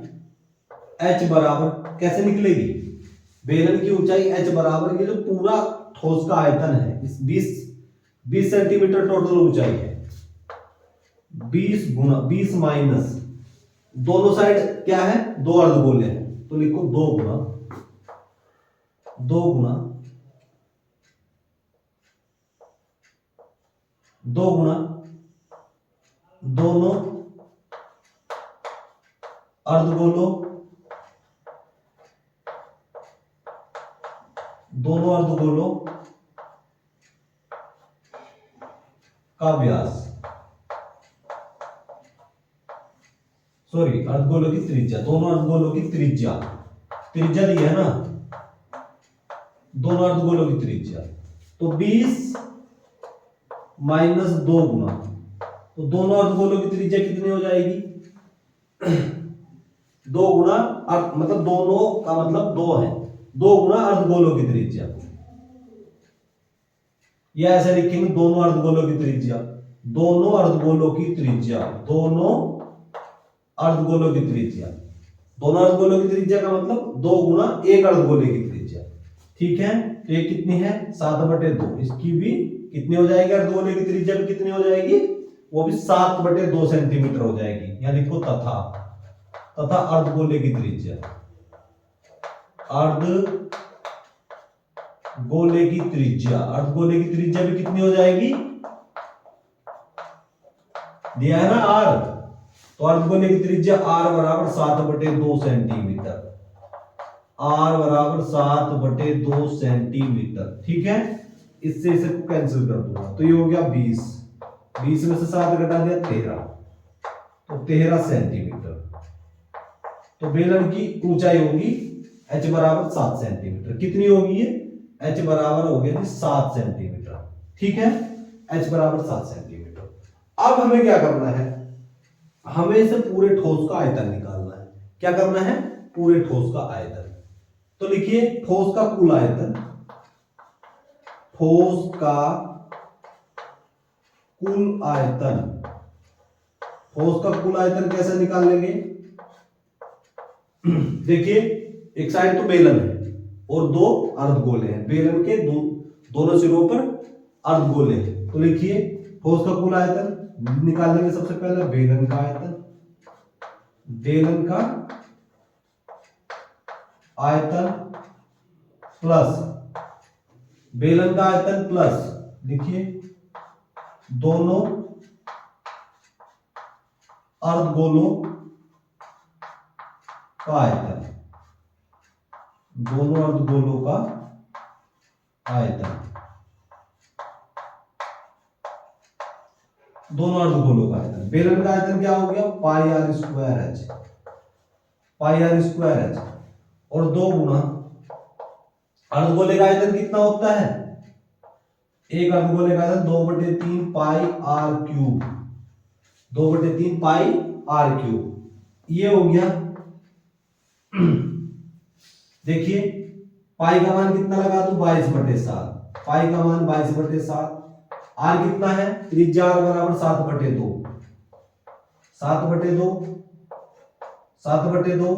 h बराबर कैसे निकलेगी, बेलन की ऊंचाई h बराबर ये जो पूरा ठोस का आयतन है, इस 20 सेंटीमीटर टोटल ऊंचाई है, 20 गुना 20 माइनस दोनों साइड क्या है, 2 अर्धगोले हैं, तो लिखो 2 गुना 2 गुना 2 गुना दोनों अर्धगोलों, दोनों अर्धगोलों का व्यास, सॉरी अर्धगोलों की त्रिज्या, दोनों अर्धगोलों की त्रिज्या, त्रिज्या दी है ना, दोनों अर्धगोलों की त्रिज्या। तो 20 माइनस 2 गुना, तो दोनों अर्धगोलों की त्रिज्या कितनी हो जाएगी, 2 गुना, मतलब दोनों का मतलब 2 है, 2 गुना अर्धगोलों की त्रिज्या। या ऐसे लिखेंगे दोनों अर्धगोलों की त्रिज्या, दोनों अर्धगोलों की त्रिज्या, दोनों अर्धगोलों की त्रिज्या, दोनों अर्धगोलों की त्रिज्या का मतलब 2 गुना एक अर्धगोले की त्रिज्या। ठीक है, तो ये कितनी है 7/2, इसकी भी कितनी हो जाएगी, अर्धगोले की त्रिज्या भी कितनी हो जाएगी, वो भी 7/2 सेंटीमीटर हो जाएगी। यहां देखो तथा, तथा अर्धगोले की त्रिज्या, अर्धगोले की त्रिज्या, अर्धगोले की त्रिज्या भी कितनी हो जाएगी, दिया है ना आर, तो अर्धगोले की त्रिज्या r बराबर 7/2 सेंटीमीटर, r बराबर 7/2 सेंटीमीटर। ठीक है, इससे इसे कैंसिल कर दूंगा, तो ये हो गया 20, 20 में से 7 घटा दिया 13, तो 13 सेंटीमीटर। तो बेलन की ऊंचाई होगी h बराबर 7 सेंटीमीटर। कितनी होगी ये, h बराबर हो गया 7 सेंटीमीटर। ठीक है, h बराबर 7 सेंटीमीटर। अब हमें क्या करना है, हमें इसे पूरे ठोस का आयतन निकालना है। क्या करना है, पूरे ठोस का आयतन। तो लिखिए ठोस का कुल आयतन, ठोस का कुल आयतन, ठोस का कुल आयतन कैसे निकाल लेंगे, देखिए एक साइड तो बेलन है और 2 अर्धगोले हैं, बेलन के दोनों सिरों पर अर्धगोले हैं। तो लिखिए ठोस का कुल आयतन निकालेंगे, सबसे पहले बेलन का आयतन, बेलन का आयतन प्लस बेलन का आयतन प्लस लिखिए दोनों अर्धगोलों का आयतन, दोनों अर्धगोलों का आयतन, दोनों अर्धगोलों का आयतन। बेलन का आयतन क्या हो गया, pi r square h, pi r square h, और 2 गुना अर्धगोले का आयतन कितना होता है, एक अर्धगोले का आयतन 2/3 pi r cube, 2/3 pi r cube. ये हो गया, देखिए पाई का मान कितना लगा दूं, 22/7, पाई का मान 22/7, आर कितना है, त्रिज्या आर बराबर 7/2, 7/2, 7/2।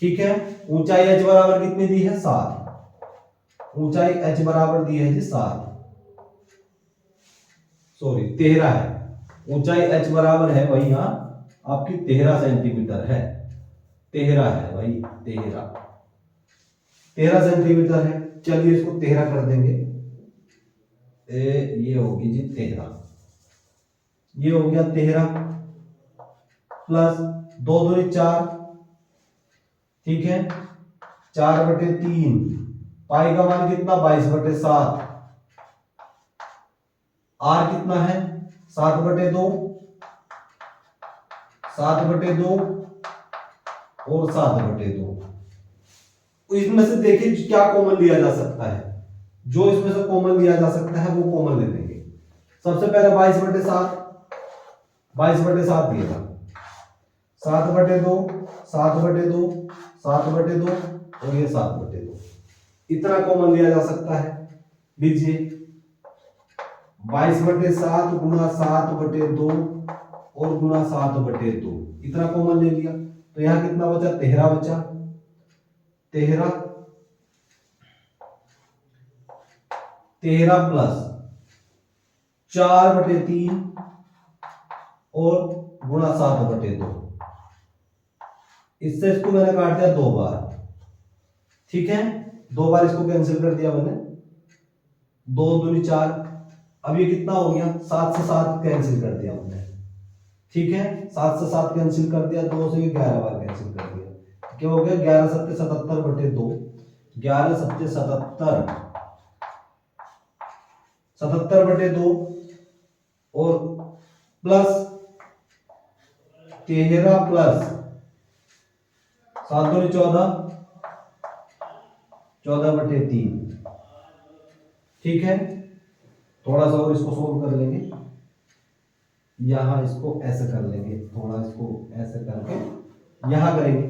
ठीक है, ऊंचाई h बराबर कितनी दी है, 7, ऊंचाई h बराबर दी है जी 7, सॉरी 13 है, ऊंचाई h बराबर है भाई यहां आपकी 13 सेंटीमीटर है, 13 है भाई, 13 सेंटीमीटर है। चलिए इसको 13 कर देंगे, ये होगी जी 13, ये हो गया 13 प्लस 2 दूनी 4, ठीक है, 4/3, पाई का मान कितना 22/7, आर कितना है 7/2, 7/2 और 7/2। इसमें से देखिए क्या कॉमन लिया जा सकता है, जो इसमें से कॉमन लिया जा सकता है वो कॉमन ले लेंगे। सबसे पहले 22/7, 22/7 दिएगा, 7/2, 7/2, 7/2 और ये 7/2, इतना कॉमन लिया जा सकता है। लीजिए 22/7 गुना 7/2 और गुना 7/2, इतना कॉमन ले लिया, तो यहां कितना बचा, 13 बचा, 13 प्लस 4/3 और गुणा 7/2, इससे इसको मैंने काट दिया 2 बार, ठीक है, 2 बार इसको कैंसिल कर दिया मैंने, 2 दूनी 4, अब ये कितना हो गया, 7 से 7 कैंसिल कर दिया हमने, ठीक है, 7 से 7 कैंसिल कर दिया, 2 से 11 बार कैंसिल कर दिया, क्या हो गया 11 7 77/2, 11 7 77, 77/2 और प्लस 13 प्लस 7 दूनी 14, 14/3, ठीक है। थोड़ा सा और इसको सोल्व कर लेंगे, यहां इसको ऐसे कर लेंगे, थोड़ा इसको ऐसे करके यहां करेंगे,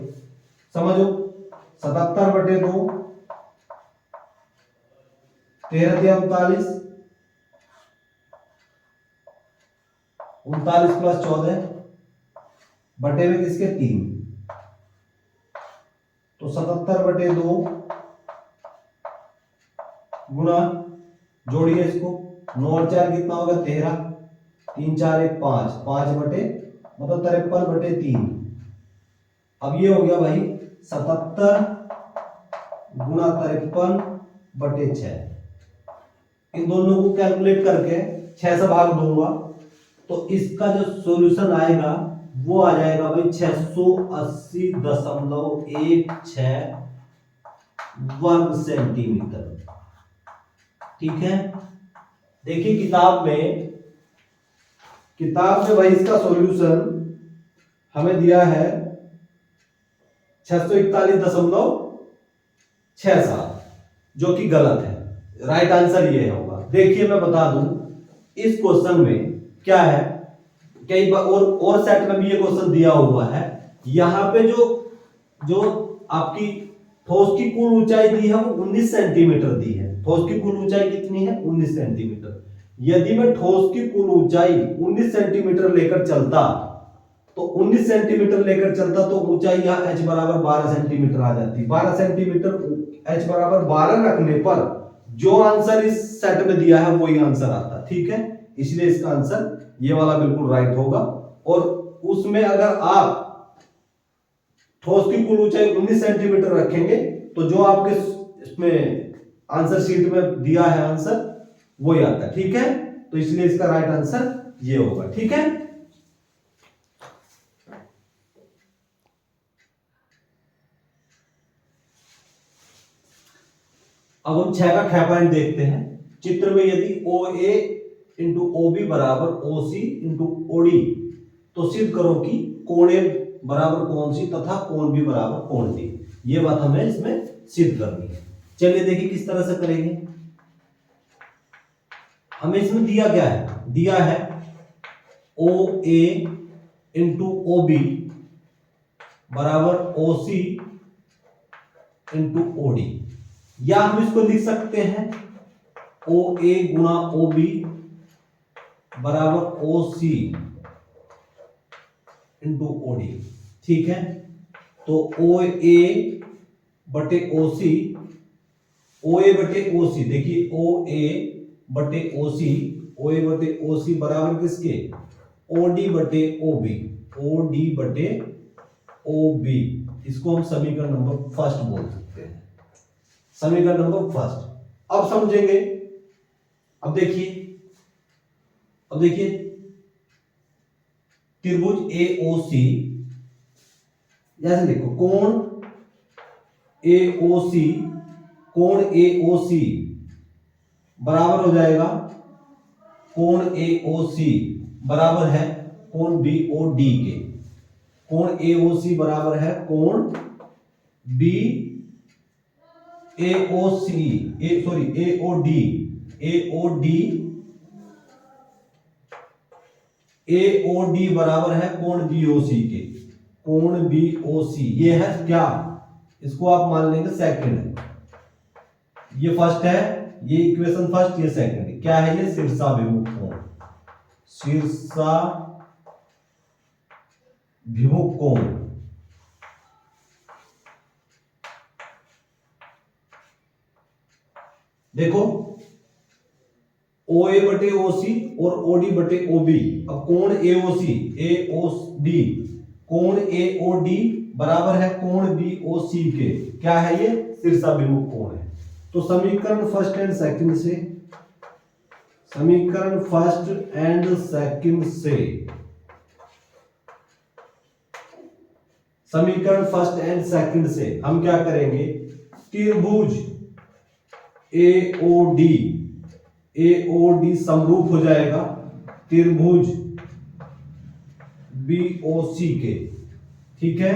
समझो 77/2, 13 39, 39 प्लस 14 बटे में किसके 3, तो 77/2 गुना, जोड़िए इसको, 9 और 4 कितना होगा 13, 3 4 1 5, 5 बटे मतलब 53/3। अब ये हो गया भाई 77 गुना 53/6। इन दोनों को कैलकुलेट करके 6 से भाग दूंगा तो इसका जो सॉल्यूशन आएगा वो आ जाएगा भाई 680.16 वर्ग सेंटीमीटर। ठीक है, देखिए किताब में भाई इसका सॉल्यूशन हमें दिया है 641.67, जो कि गलत है। राइट आंसर ये होगा। देखिए मैं बता दूं इस क्वेश्चन में क्या है, कई बार और सेट में भी ये क्वेश्चन दिया हुआ है। यहां पे जो आपकी ठोस की कुल ऊंचाई दी है वो 19 सेंटीमीटर दी है। ठोस की कुल ऊंचाई कितनी है 19 सेंटीमीटर। यदि मैं ठोस की कुल ऊंचाई 19 सेंटीमीटर लेकर चलता तो 19 सेंटीमीटर लेकर चलता तो ऊंचाई यहाँ h बराबर 12 सेंटीमीटर आ जाती। 12 सेंटीमीटर h बराबर 12 रखने पर जो आंसर इस सेट में दिया है वही आंसर आता। ठीक है, इसलिए इसका आंसर ये वाला बिल्कुल राइट होगा। और उसमें अगर आप ठोस की कुल ऊंचाई 19 सेंटीमीटर रखेंगे तो जो आपके इसमें आंसर शीट में दिया है आंसर वही आता है। ठीक है, तो इसलिए इसका राइट आंसर ये होगा। ठीक है, अब हम 6 का ख पॉइंट देखते हैं। चित्र में यदि OA इंटू OB बराबर OC इंटू OD तो सिद्ध करो कि कोण A बराबर कोण C तथा कोण B बराबर कोण D। ये बात हमें इसमें सिद्ध करनी है। चलिए देखिए किस तरह से करेंगे। हमें इसमें दिया क्या है, दिया है OA इंटू OB बराबर OC इंटू OD, या हम इसको लिख सकते हैं OA गुणा OB बराबर OC इंटू OD। ठीक है, तो OA बटे OC, OA बटे OC, देखिए OA बटे OC बराबर किसके OD बटे OB, OD बटे OB। इसको हम समीकरण नंबर फर्स्ट बोल सकते हैं, समीकरण नंबर फर्स्ट। अब समझेंगे। अब देखिए त्रिभुज AOC, जैसे देखो कोण AOC बराबर हो जाएगा, कोण AOC बराबर है कोण BOD के। कोण AOC बराबर है कोण AOD बराबर है कोण BOC के। कोण BOC ये है क्या, इसको आप मान लेंगे सेकंड, ये फर्स्ट है, ये इक्वेशन फर्स्ट, ये सेकंड। क्या है ये शीर्षाभिमुख कोण, शीर्षाभिमुख कोण। देखो OA बटे OC और OD बटे OB। अब कोण AOD कोण AOD बराबर है कोण BOC के। क्या है ये शीर्षाभिमुख कोण है। तो समीकरण फर्स्ट एंड सेकंड से हम क्या करेंगे, त्रिभुज AOD समरूप हो जाएगा त्रिभुज BOC के। ठीक है,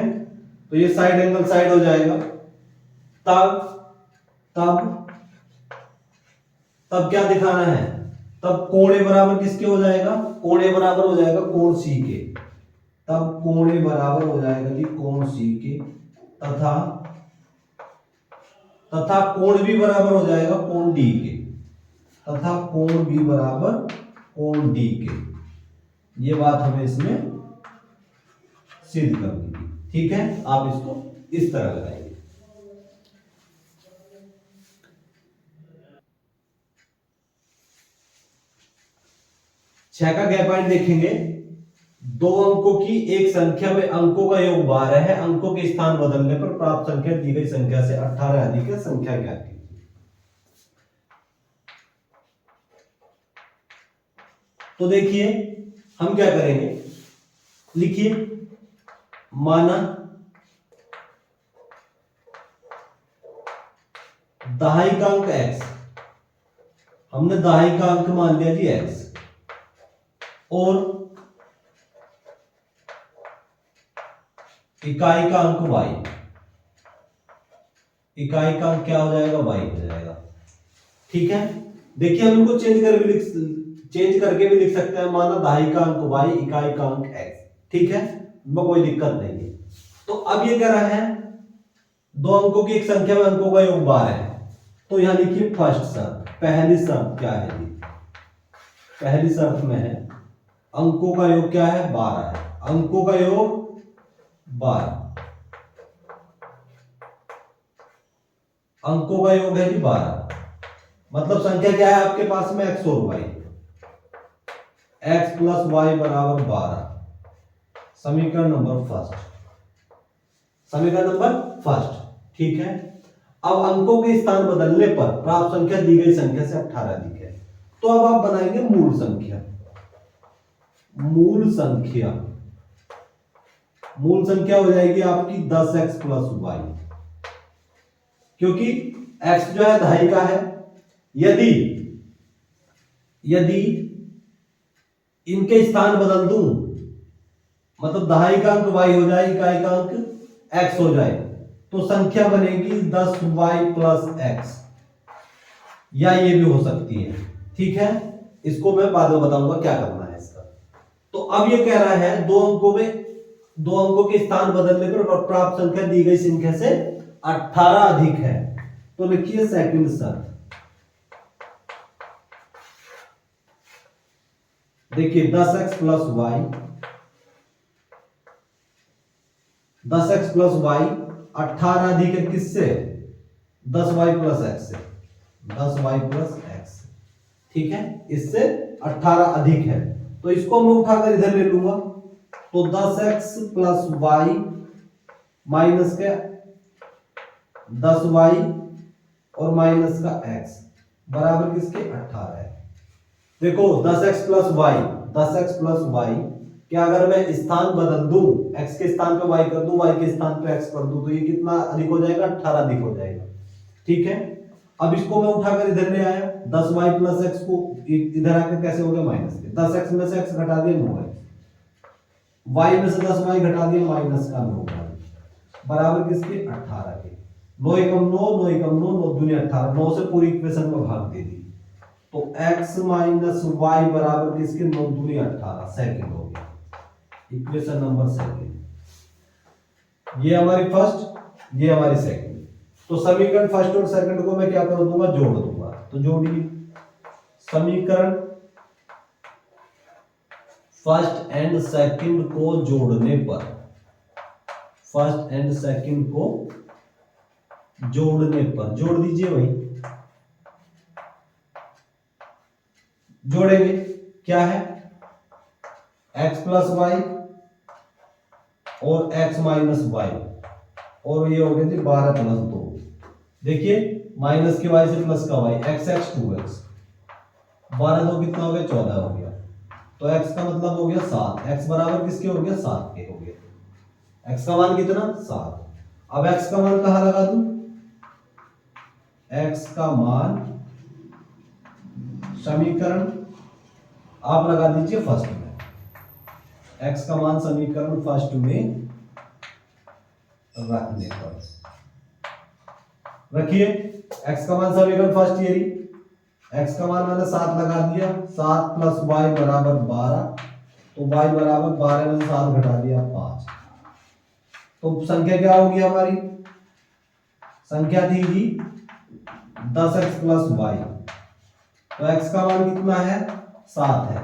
तो ये साइड एंगल साइड हो जाएगा। तब क्या दिखाना है, तब कोण A बराबर किसके हो जाएगा, कोण A बराबर हो जाएगा कोण C के। तब कोण A बराबर हो जाएगा जी कोण C के, तथा कोण B बराबर हो जाएगा कोण D के, तथा कोण B बराबर कोण D के। ये बात हमें इसमें सिद्ध करनी थी। ठीक है, आप इसको इस तरह लगाएंगे। छह का गैप पॉइंट देखेंगे। दो अंकों की एक संख्या में अंकों का योग 12 है, अंकों के स्थान बदलने पर प्राप्त संख्या दी गई संख्या से 18 अधिक है, संख्या क्या कीजिए। तो देखिए हम क्या करेंगे, लिखिए माना दहाई का अंक x, हमने दहाई का अंक मान लिया जी x, और इकाई का अंक y, इकाई का अंक क्या हो जाएगा, y हो जाएगा। ठीक है, देखिए हम इनको चेंज करके भी लिख सकते हैं, माना दहाई का अंक y, इकाई का अंक x। ठीक है, इसमें कोई दिक्कत नहीं है। तो अब ये कह रहा है दो अंकों की एक संख्या में अंकों का योग 12 है, तो यहां लिखिए फर्स्ट शर्त, पहली शर्त क्या है जी, पहली शर्त में है अंकों का योग क्या है, 12 है, अंकों का योग 12, अंकों का योग है जी 12, मतलब संख्या क्या है आपके पास में, x और y, x प्लस वाई बराबर 12, समीकरण नंबर फर्स्ट, समीकरण नंबर फर्स्ट। ठीक है, अब अंकों के स्थान बदलने पर प्राप्त संख्या दी गई संख्या से 18 अधिक है, तो अब आप बनाएंगे मूल संख्या, मूल संख्या, मूल संख्या हो जाएगी आपकी 10x प्लस वाई, क्योंकि x जो है दहाई का है, यदि यदि इनके स्थान बदल दूं, मतलब दहाई का अंक y हो जाए, इकाई का अंक x हो जाए, तो संख्या बनेगी 10y प्लस x, या ये भी हो सकती है। ठीक है, इसको मैं बाद में बताऊंगा क्या करना है इसका। तो अब ये कह रहा है दो अंकों के स्थान बदलने पर प्राप्त संख्या दी गई संख्या से 18 अधिक है, तो लिखिए सेकंड शर्त। देखिए 10x plus Y, 10x plus Y 18 अधिक है किससे, 10y प्लस x से, 10y प्लस x। ठीक है, इससे 18 अधिक है, तो इसको मैं उठाकर इधर ले लूंगा, तो 10x प्लस वाई माइनस के 10y और माइनस का x बराबर किसके, 18 है। देखो 10x plus Y, 10x plus Y क्या, अगर मैं स्थान बदल दूं, x के स्थान पे y कर दूं, y के स्थान पे x कर दूं, तो ये कितना अधिक हो जाएगा, 18 अधिक हो जाएगा। ठीक है, अब इसको मैं उठाकर इधर ले आया, 10y प्लस x को इधर आकर कैसे हो गया, माइनस के, 10x में से x घटा दिया 9x, y में से 10y घटा दिया माइनस का 9y, बराबर किसके, 18 के। 9 एकम 9, 9 एकम 9, 9 दूनी 18, 9 से पूरी इक्वेशन में भाग दे दी, तो x माइनस वाई बराबर किसके, 9 दूनी 18, सेकंड हो गया, इक्वेशन नंबर सेकंड। ये हमारी फर्स्ट, ये हमारी सेकंड। तो समीकरण फर्स्ट और सेकंड को मैं क्या कर दूंगा, जोड़ दूंगा, तो जोड़िए समीकरण फर्स्ट एंड सेकंड को जोड़ने पर, फर्स्ट एंड सेकंड को जोड़ने पर, जोड़ दीजिए भाई, जोड़ेंगे क्या है, x प्लस वाई और x माइनस वाई, और ये हो गया जी 12 प्लस 2, देखिए माइनस के y से प्लस का y, x 2x, 12 2 कितना हो गया, 14 हो गया, तो x का मतलब हो गया 7, x बराबर किसके हो गया, 7 के हो गया, x का मान कितना, 7। अब x का मान कहां लगा दूं, x का मान समीकरण आप लगा दीजिए फर्स्ट में, x का मान समीकरण फर्स्ट में रखने पर, रखिए x का मान समीकरण फर्स्ट ये, x का मान मैंने 7 लगा दिया, 7 प्लस y बराबर 12, तो y बराबर 12 में से 7 घटा दिया 5, तो संख्या क्या होगी हमारी, संख्या थी जी 10x प्लस वाई, तो x का मान कितना है, 7 है,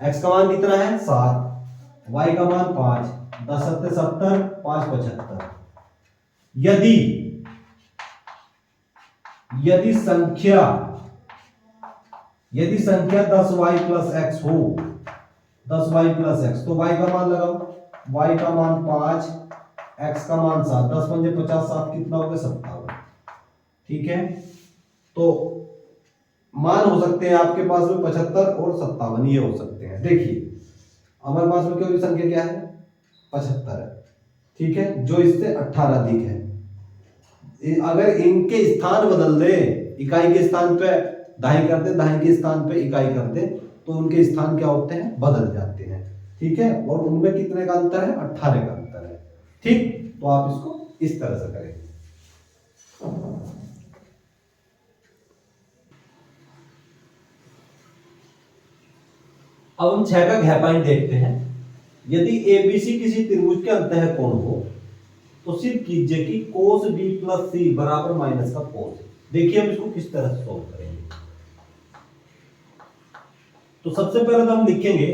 x का मान कितना है 7, y का मान 5, 10 सत्ते 70, 5 75। यदि यदि संख्या 10y प्लस एक्स हो, 10y प्लस एक्स, तो y का मान लगाओ, y का मान 5, x का मान 7, 10 पंजे 50, 7 कितना हो गया 57। ठीक है, तो मान हो सकते हैं आपके पास में 75 और 57, ये हो सकते हैं। देखिए हमारे पास में कोई संख्या क्या है 75 है, ठीक है, जो इससे 18 अधिक है। अगर इनके स्थान बदल दे, इकाई के स्थान पे दहाई कर दे, दहाई के स्थान पे इकाई कर दे, तो उनके स्थान क्या होते हैं बदल जाते हैं। ठीक है, और उनमें कितने का अंतर है 18 का अंतर है। ठीक, तो आप इसको इस तरह से करेंगे। अब हम 6 का घ पॉइंट देखते हैं। यदि एबीसी किसी त्रिभुज के अंतः कोण हो तो सिर्फ कीजिए कि cos b प्लस सी बराबर माइनस का cos है। देखिए हम इसको किस तरह से सॉल्व करेंगे। तो सबसे पहले तो हम लिखेंगे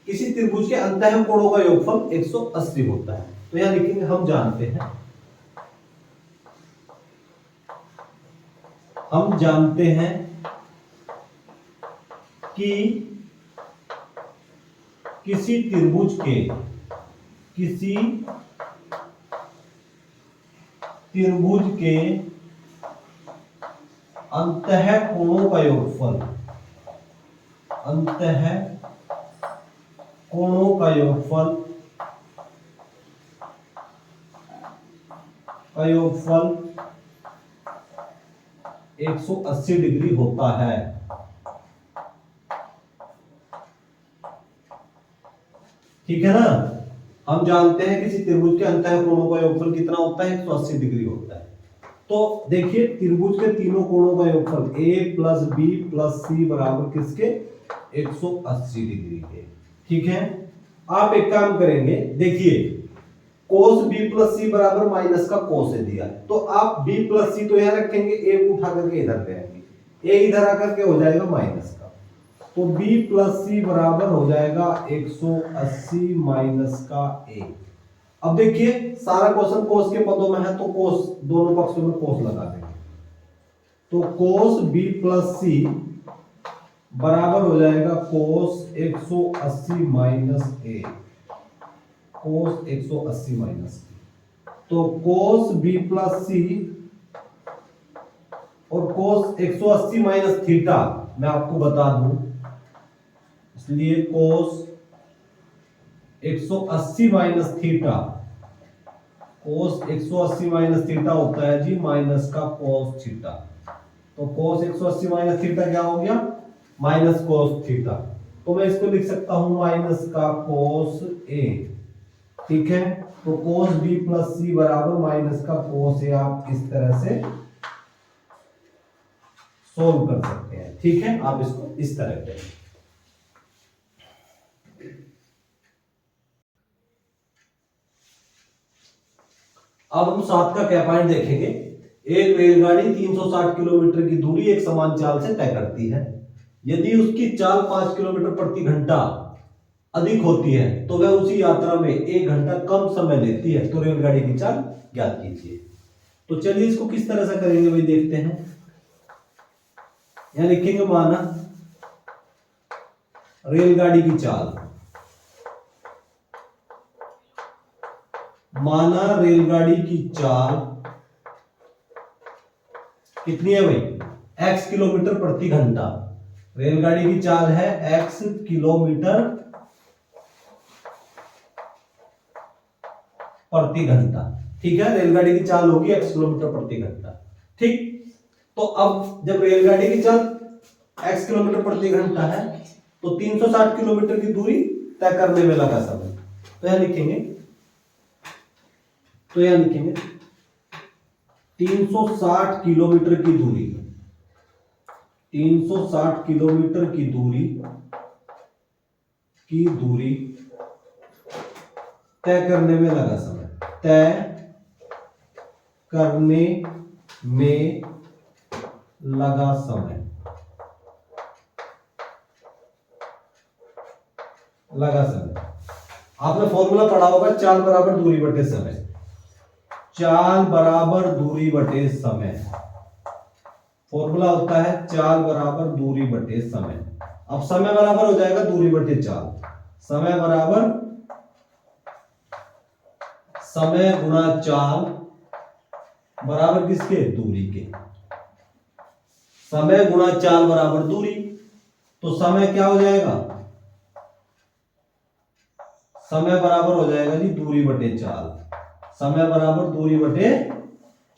किसी त्रिभुज के अंतः कोणों का योगफल 180 होता है। तो यहां लिखेंगे हम जानते हैं कि किसी त्रिभुज के अंतः कोणों का योगफल का योगफल 180 डिग्री होता है। ठीक है ना, हम जानते हैं किसी त्रिभुज के अंतः कोणों का योगफल कितना होता है 180 डिग्री होता है। तो देखिए त्रिभुज के तीनों कोणों का योगफल a प्लस बी प्लस सी बराबर किसके 180 डिग्री के। ठीक है, आप एक काम करेंगे, देखिए cos b प्लस सी बराबर माइनस का cos है दिया, तो आप b प्लस सी तो यहां रखेंगे, a को उठा करके इधर ले आएंगे, a इधर आकर के हो जाएगा माइनस का, तो b प्लस सी बराबर हो जाएगा 180 माइनस का a। अब देखिए सारा क्वेश्चन cos के पदों में है, तो cos दोनों पक्षों में cos लगा देंगे, तो cos b प्लस सी बराबर हो जाएगा cos 180 minus a, cos 180 minus, तो cos b प्लस सी और cos 180 माइनस थीटा मैं आपको बता दूं, इसलिए cos 180 minus theta, cos 180 minus theta होता है जी माइनस का cos थीटा, तो cos 180 माइनस थीटा क्या हो गया माइनस cos थीटा, तो मैं इसको लिख सकता हूं माइनस का cos a। ठीक है, तो cos b प्लस सी बराबर माइनस का cos a, आप इस तरह से सोल्व कर सकते हैं। ठीक है, आप इसको इस तरह करें। अब हम 7 का क्या पॉइंट देखेंगे। एक रेलगाड़ी 360 किलोमीटर की दूरी एक समान चाल से तय करती है। यदि उसकी चाल 5 किलोमीटर प्रति घंटा अधिक होती है तो वह उसी यात्रा में 1 घंटा कम समय लेती है, तो रेलगाड़ी की चाल ज्ञात कीजिए। तो चलिए इसको किस तरह से करेंगे भाई देखते हैं। यहां लिखेंगे माना रेलगाड़ी की चाल, माना रेलगाड़ी की चाल कितनी है भाई x किलोमीटर प्रति घंटा, रेलगाड़ी की चाल है x किलोमीटर प्रति घंटा। ठीक है, रेलगाड़ी की चाल होगी x किलोमीटर प्रति घंटा। ठीक, तो अब जब रेलगाड़ी की चाल x किलोमीटर प्रति घंटा है तो 360 किलोमीटर की दूरी तय करने में लगा समय, तो यहां लिखेंगे 360 किलोमीटर की दूरी, 360 किलोमीटर की दूरी तय करने में लगा समय, तय करने में लगा समय। लगा समय। आपने फॉर्मूला पढ़ा होगा, चाल बराबर दूरी बटे समय। चाल बराबर दूरी बटे समय, फॉर्मूला होता है चाल बराबर दूरी बटे समय। अब समय बराबर हो जाएगा दूरी बटे चाल। समय बराबर समय गुणा चाल बराबर किसके? दूरी के। समय गुणा चाल बराबर दूरी, तो समय क्या हो जाएगा? समय बराबर हो जाएगा जी दूरी बटे चाल। समय बराबर दूरी बटे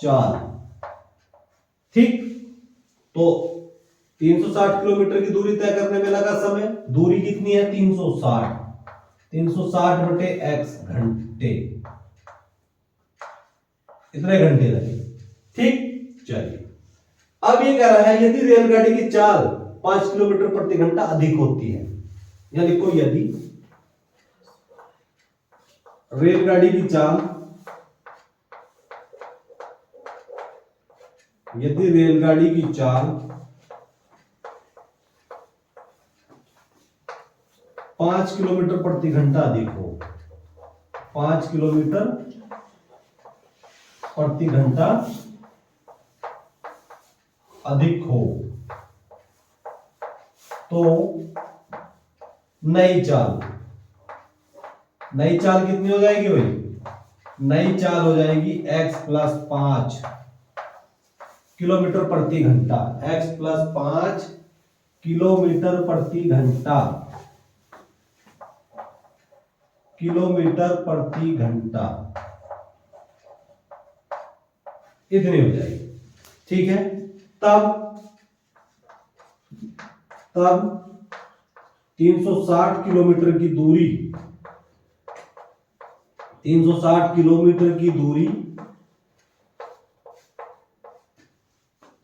चाल। ठीक, तो 360 किलोमीटर की दूरी तय करने में लगा समय। दूरी कितनी है? 360। 360 बटे x घंटे, इतने घंटे लगे। ठीक, चलिए अब ये कह रहा है यदि रेलगाड़ी की चाल 5 किलोमीटर प्रति घंटा अधिक होती है, या लिखो यदि रेलगाड़ी की चाल, यदि रेलगाड़ी की चाल 5 किलोमीटर प्रति घंटा अधिक हो, 5 किलोमीटर प्रति घंटा अधिक हो, तो नई चाल, नई चाल कितनी हो जाएगी भाई? नई चाल हो जाएगी x प्लस 5 किलोमीटर प्रति घंटा। x प्लस 5 किलोमीटर प्रति घंटा, किलोमीटर प्रति घंटा इतनी हो जाएगी। ठीक है, तब 360 किलोमीटर की दूरी, 360 किलोमीटर की दूरी,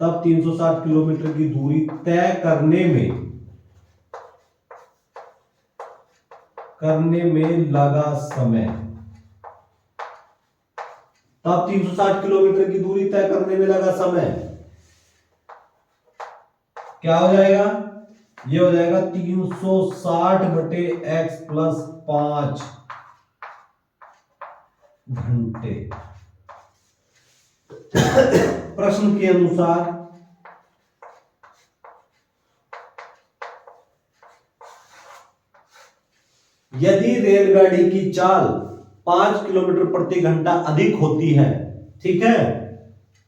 तब 360 किलोमीटर की दूरी तय करने में लगा समय। तब 360 किलोमीटर की दूरी तय करने में लगा समय क्या हो जाएगा? ये हो जाएगा 360 बटे x प्लस 5 घंटे। प्रश्न के अनुसार यदि रेलगाड़ी की चाल 5 किलोमीटर प्रति घंटा अधिक होती है, ठीक है,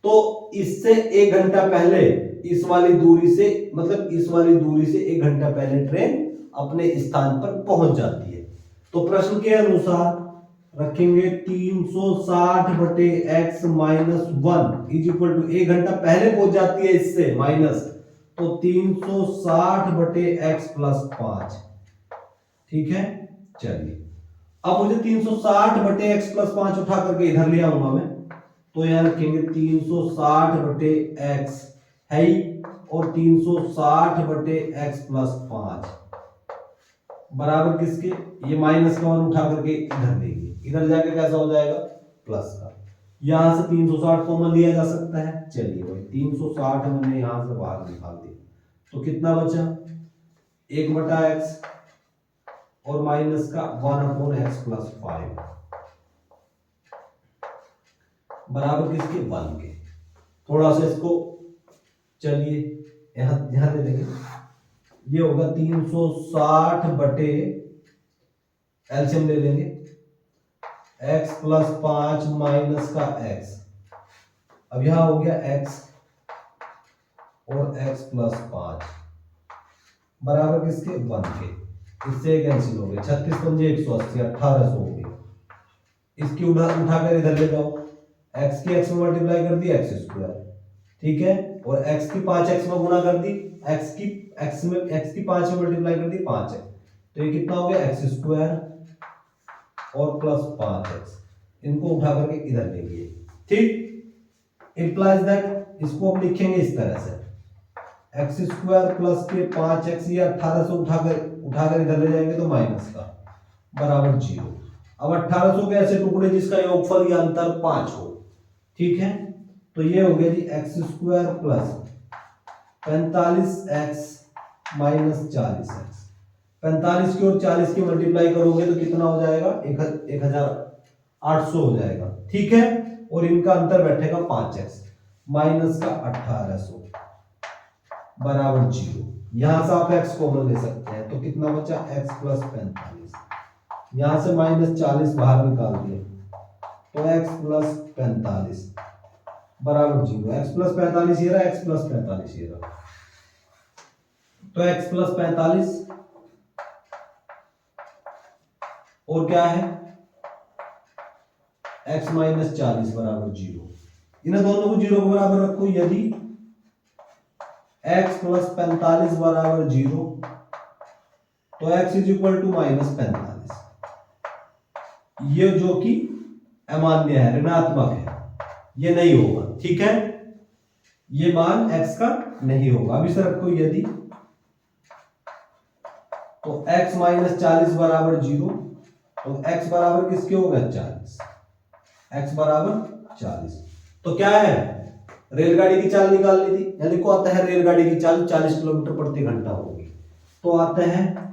तो इससे 1 घंटा पहले इस वाली दूरी से, मतलब इस वाली दूरी से 1 घंटा पहले ट्रेन अपने स्थान पर पहुंच जाती है। तो प्रश्न के अनुसार रखेंगे 360 बटे x minus 1 is equal to 1 घंटा पहले पहुंच जाती है इससे माइनस, तो 360 बटे x प्लस 5। ठीक है, चलिए अब मुझे 360 बटे x प्लस 5 उठा करके इधर ले आऊंगा मैं, तो यहां रखेंगे 360 बटे x है और 360 बटे x प्लस 5 बराबर किसके? ये माइनस का वन उठा करके इधर देंगे, इधर जाके कैसा हो जाएगा? प्लस का। यहां से 360 कॉमन लिया जा सकता है। चलिए भाई 360 मैंने यहां से बाहर निकाल दिया, तो कितना बचा? 1 बटा x और माइनस का 1 अपॉन x प्लस 5 बराबर किसके? 1 के। थोड़ा सा इसको चलिए यहां ले लेंगे, ये होगा 360 बटे एलसीएम ले लेंगे x प्लस 5 माइनस का x, अब यहां हो गया x और x प्लस 5 बराबर किसके? 1 के। इससे कैंसिल हो गए, 36 पंजे 180, 1800 हो गए। इसकी उठाकर इधर ले जाओ, x की x में मल्टीप्लाई कर दी x स्क्वायर, ठीक है, और x की 5x में गुणा कर दी, x की 5 में मल्टीप्लाई कर दी 5x, तो ये कितना हो गया? x स्क्वायर और प्लस 5x, इनको उठा करके इधर लेंगे। ठीक, इंप्लाइज दैट इसको हम लिखेंगे इस तरह से, x स्क्वायर प्लस के 5x, ये 1800 उठाकर इधर ले जाएंगे तो माइनस का बराबर 0। अब 1800 के ऐसे टुकड़े जिसका योगफल या अंतर 5 हो, ठीक है, तो ये हो गया जी x square plus 45x minus 40x, 45 की और 40 की मल्टीप्लाई करोगे तो कितना हो जाएगा? 1800 हो जाएगा। ठीक है, और इनका अंतर बैठेगा 5x माइनस का 1800 बराबर 0। यहां से आप x कॉमन ले सकते हैं, तो कितना बचा? x plus 45। यहां से माइनस 40 बाहर निकाल दिए तो x प्लस 45 बराबर 0। x प्लस 45 ये रहा, x प्लस 45 ये रहा, तो x प्लस 45 और क्या है? x माइनस 40 बराबर 0। इन दोनों को 0 के बराबर रखो। यदि x प्लस 45 बराबर 0 तो x is equal to minus 45। ये जो कि अमान्य है, ऋणात्मक है, ये नहीं होगा। ठीक है, ये मान x का नहीं होगा। अभी से रखो यदि, तो x माइनस 40 बराबर 0, तो x बराबर किसके हो गया? 40। x बराबर 40। तो क्या है? रेलगाड़ी की चाल निकालनी थी। यानी को आता है रेलगाड़ी की चाल 40 किलोमीटर प्रति घंटा होगी। तो आते हैं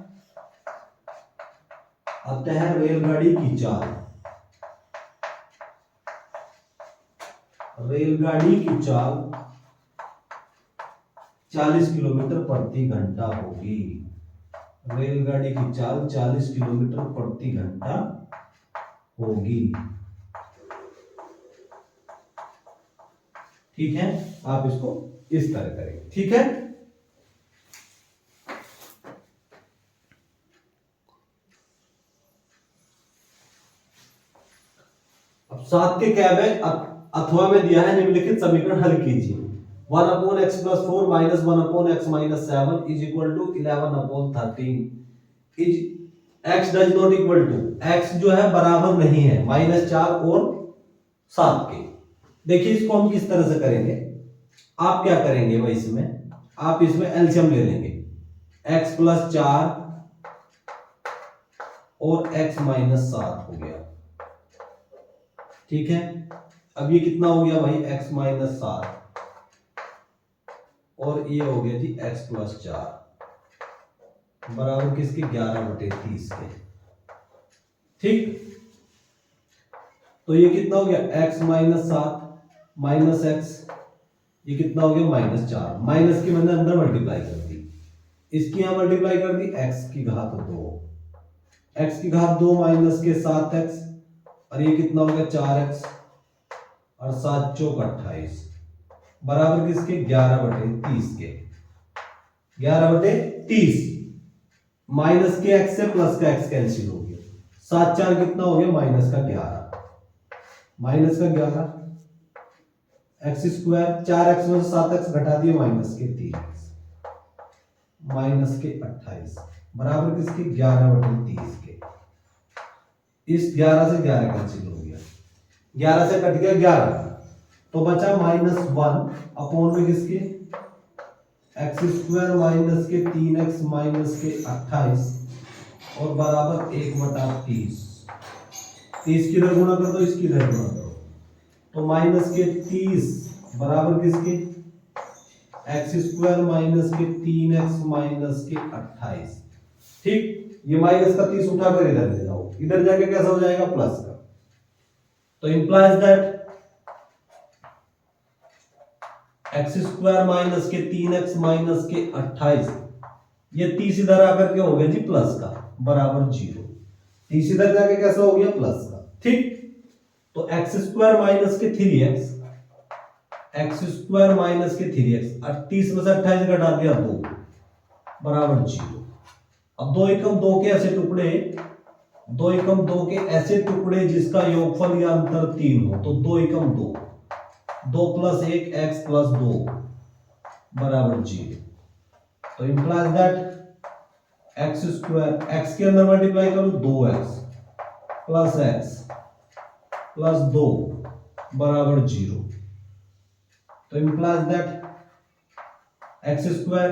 रेलगाड़ी की चाल। रेलगाड़ी की चाल 40 किलोमीटर प्रति घंटा होगी। रेलगाड़ी की चाल 40 किलोमीटर प्रति घंटा होगी। ठीक है, आप इसको इस तरह करेंगे। ठीक है, अब 7 के क्या है? अथवा में दिया है निम्नलिखित समीकरण हल कीजिए। 1 upon x plus 4 minus 1 upon x minus 7 is equal to 11 upon 13 is x does not equal to, x जो है बराबर नहीं है -4 और 7 के। देखिए इसको हम किस तरह से करेंगे। आप क्या करेंगे भाई, इसमें आप इसमें एलसीएम ले लेंगे। x प्लस 4 और x माइनस 7 हो गया। ठीक है, अब ये कितना हो गया भाई? x माइनस 7 और ये हो गया जी x प्लस 4 बराबर किसके? 11/30 के। ठीक, तो ये कितना हो गया? x माइनस 7 माइनस x, ये कितना हो गया? -4। माइनस की मैंने अंदर मल्टीप्लाई कर दी, इसकी यहां मल्टीप्लाई कर दी, x की घात 2, x की घात 2 माइनस के 7x, और ये कितना हो गया? 4x और 7 चौक 28 बराबर किसके? 11/30 के। 11/30 माइनस के x से प्लस का x कैंसिल हो गया। 7 4 कितना हो गया? माइनस का 11, माइनस का 11 एक्स स्क्वायर, 4x में से 7x घटा दिए माइनस के 3x माइनस के 28 बराबर किसके? 11/30 के। इस 11 से 11 कैंसिल हो गया, 11 से कट गया 11, तो बचा -1 अपॉन में किसके? एक्स स्क्वायर माइनस के 3x माइनस के 28 और बराबर 1/30। 30 की इधर गुणा कर दो, इसकी इधर गुणा करो, तो माइनस के 30 बराबर किसके? एक्स स्क्वायर माइनस के 3x माइनस के 28। ठीक, ये माइनस का 30 उठाकर इधर ले जाओ, इधर जाके कैसा हो जाएगा? प्लस का। तो implies that x square minus के 3x माइनस के 28, ये 30 इधर आकर के हो गया जी प्लस का बराबर 0। 30 इधर जाके कैसा हो गया? प्लस का। ठीक, तो एक्स स्क्वायर माइनस के 3x, एक्स स्क्वायर माइनस के 3x, 38 में से 28 घटा दिया 2 बराबर 0। अब 2 एकम 2 के ऐसे टुकड़े, 2 एकम 2 के ऐसे टुकड़े जिसका योगफल या अंतर 3 हो, तो 2 एकम 2, 2 प्लस 1 x प्लस 2 बराबर 0। तो implies that x square, x के अंदर मल्टीप्लाई करो 2x प्लस x प्लस 2 बराबर 0। तो implies that x square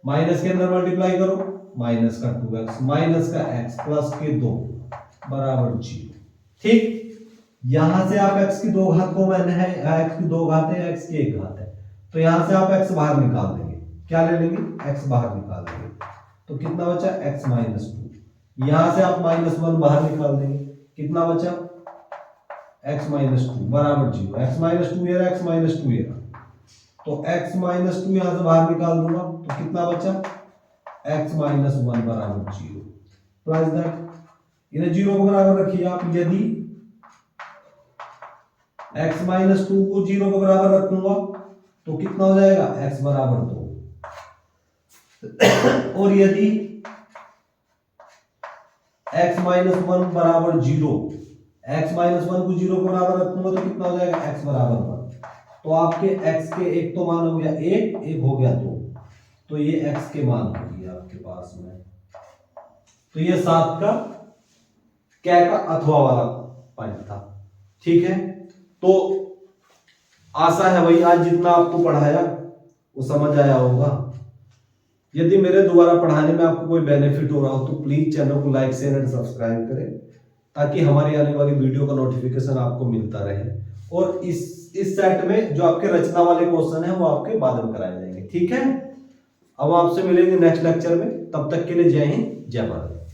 minus के अंदर मल्टीप्लाई करो, माइनस का 2x माइनस का x प्लस के 2 बराबर 0। ठीक, यहां से आप x की 2 घात को मैंने है, x की 2 घात है, x की 1 घात है, तो यहां से आप x बाहर निकाल देंगे। क्या ले लेंगे? x बाहर निकाल देंगे। तो कितना बचा x माइनस टू। यहां से आप -1 बाहर निकाल देंगे, कितना बचा x माइनस टू बराबर 0। x माइनस टू ये रहा, x माइनस टू ये रहा, तो x माइनस टू यहां से बाहर निकाल दूंगा तो कितना बचा x माइनस 1 बराबर 0। प्लस दैट इन्हें 0 के बराबर रखिए आप। यदि x माइनस टू को 0 के बराबर रखूंगा तो कितना हो जाएगा x बराबर 2। और यदि x माइनस 1 बराबर 0, x माइनस 1 को 0 के बराबर रखूंगा तो कितना हो जाएगा x बराबर 1। तो आपके x के एक तो मान हो गया 1, एक हो गया 2, तो ये x के मान हो गए आपके पास में। तो ये 7 का क्या का अथवा वाला पॉइंट था। ठीक है, तो आशा है भाई आज जितना आपको पढ़ाया वो समझ आया होगा। यदि मेरे द्वारा पढ़ाने में आपको कोई बेनिफिट हो रहा हो तो प्लीज चैनल को लाइक शेयर एंड सब्सक्राइब करें, ताकि हमारी आने वाली वीडियो का नोटिफिकेशन आपको मिलता रहे। और इस सेट में जो आपके रचना वाले क्वेश्चन है वो आपके बाद में कराए जाएंगे। ठीक है, अब आपसे मिलेंगे नेक्स्ट लेक्चर में, तब तक के लिए जय हिंद जय भारत।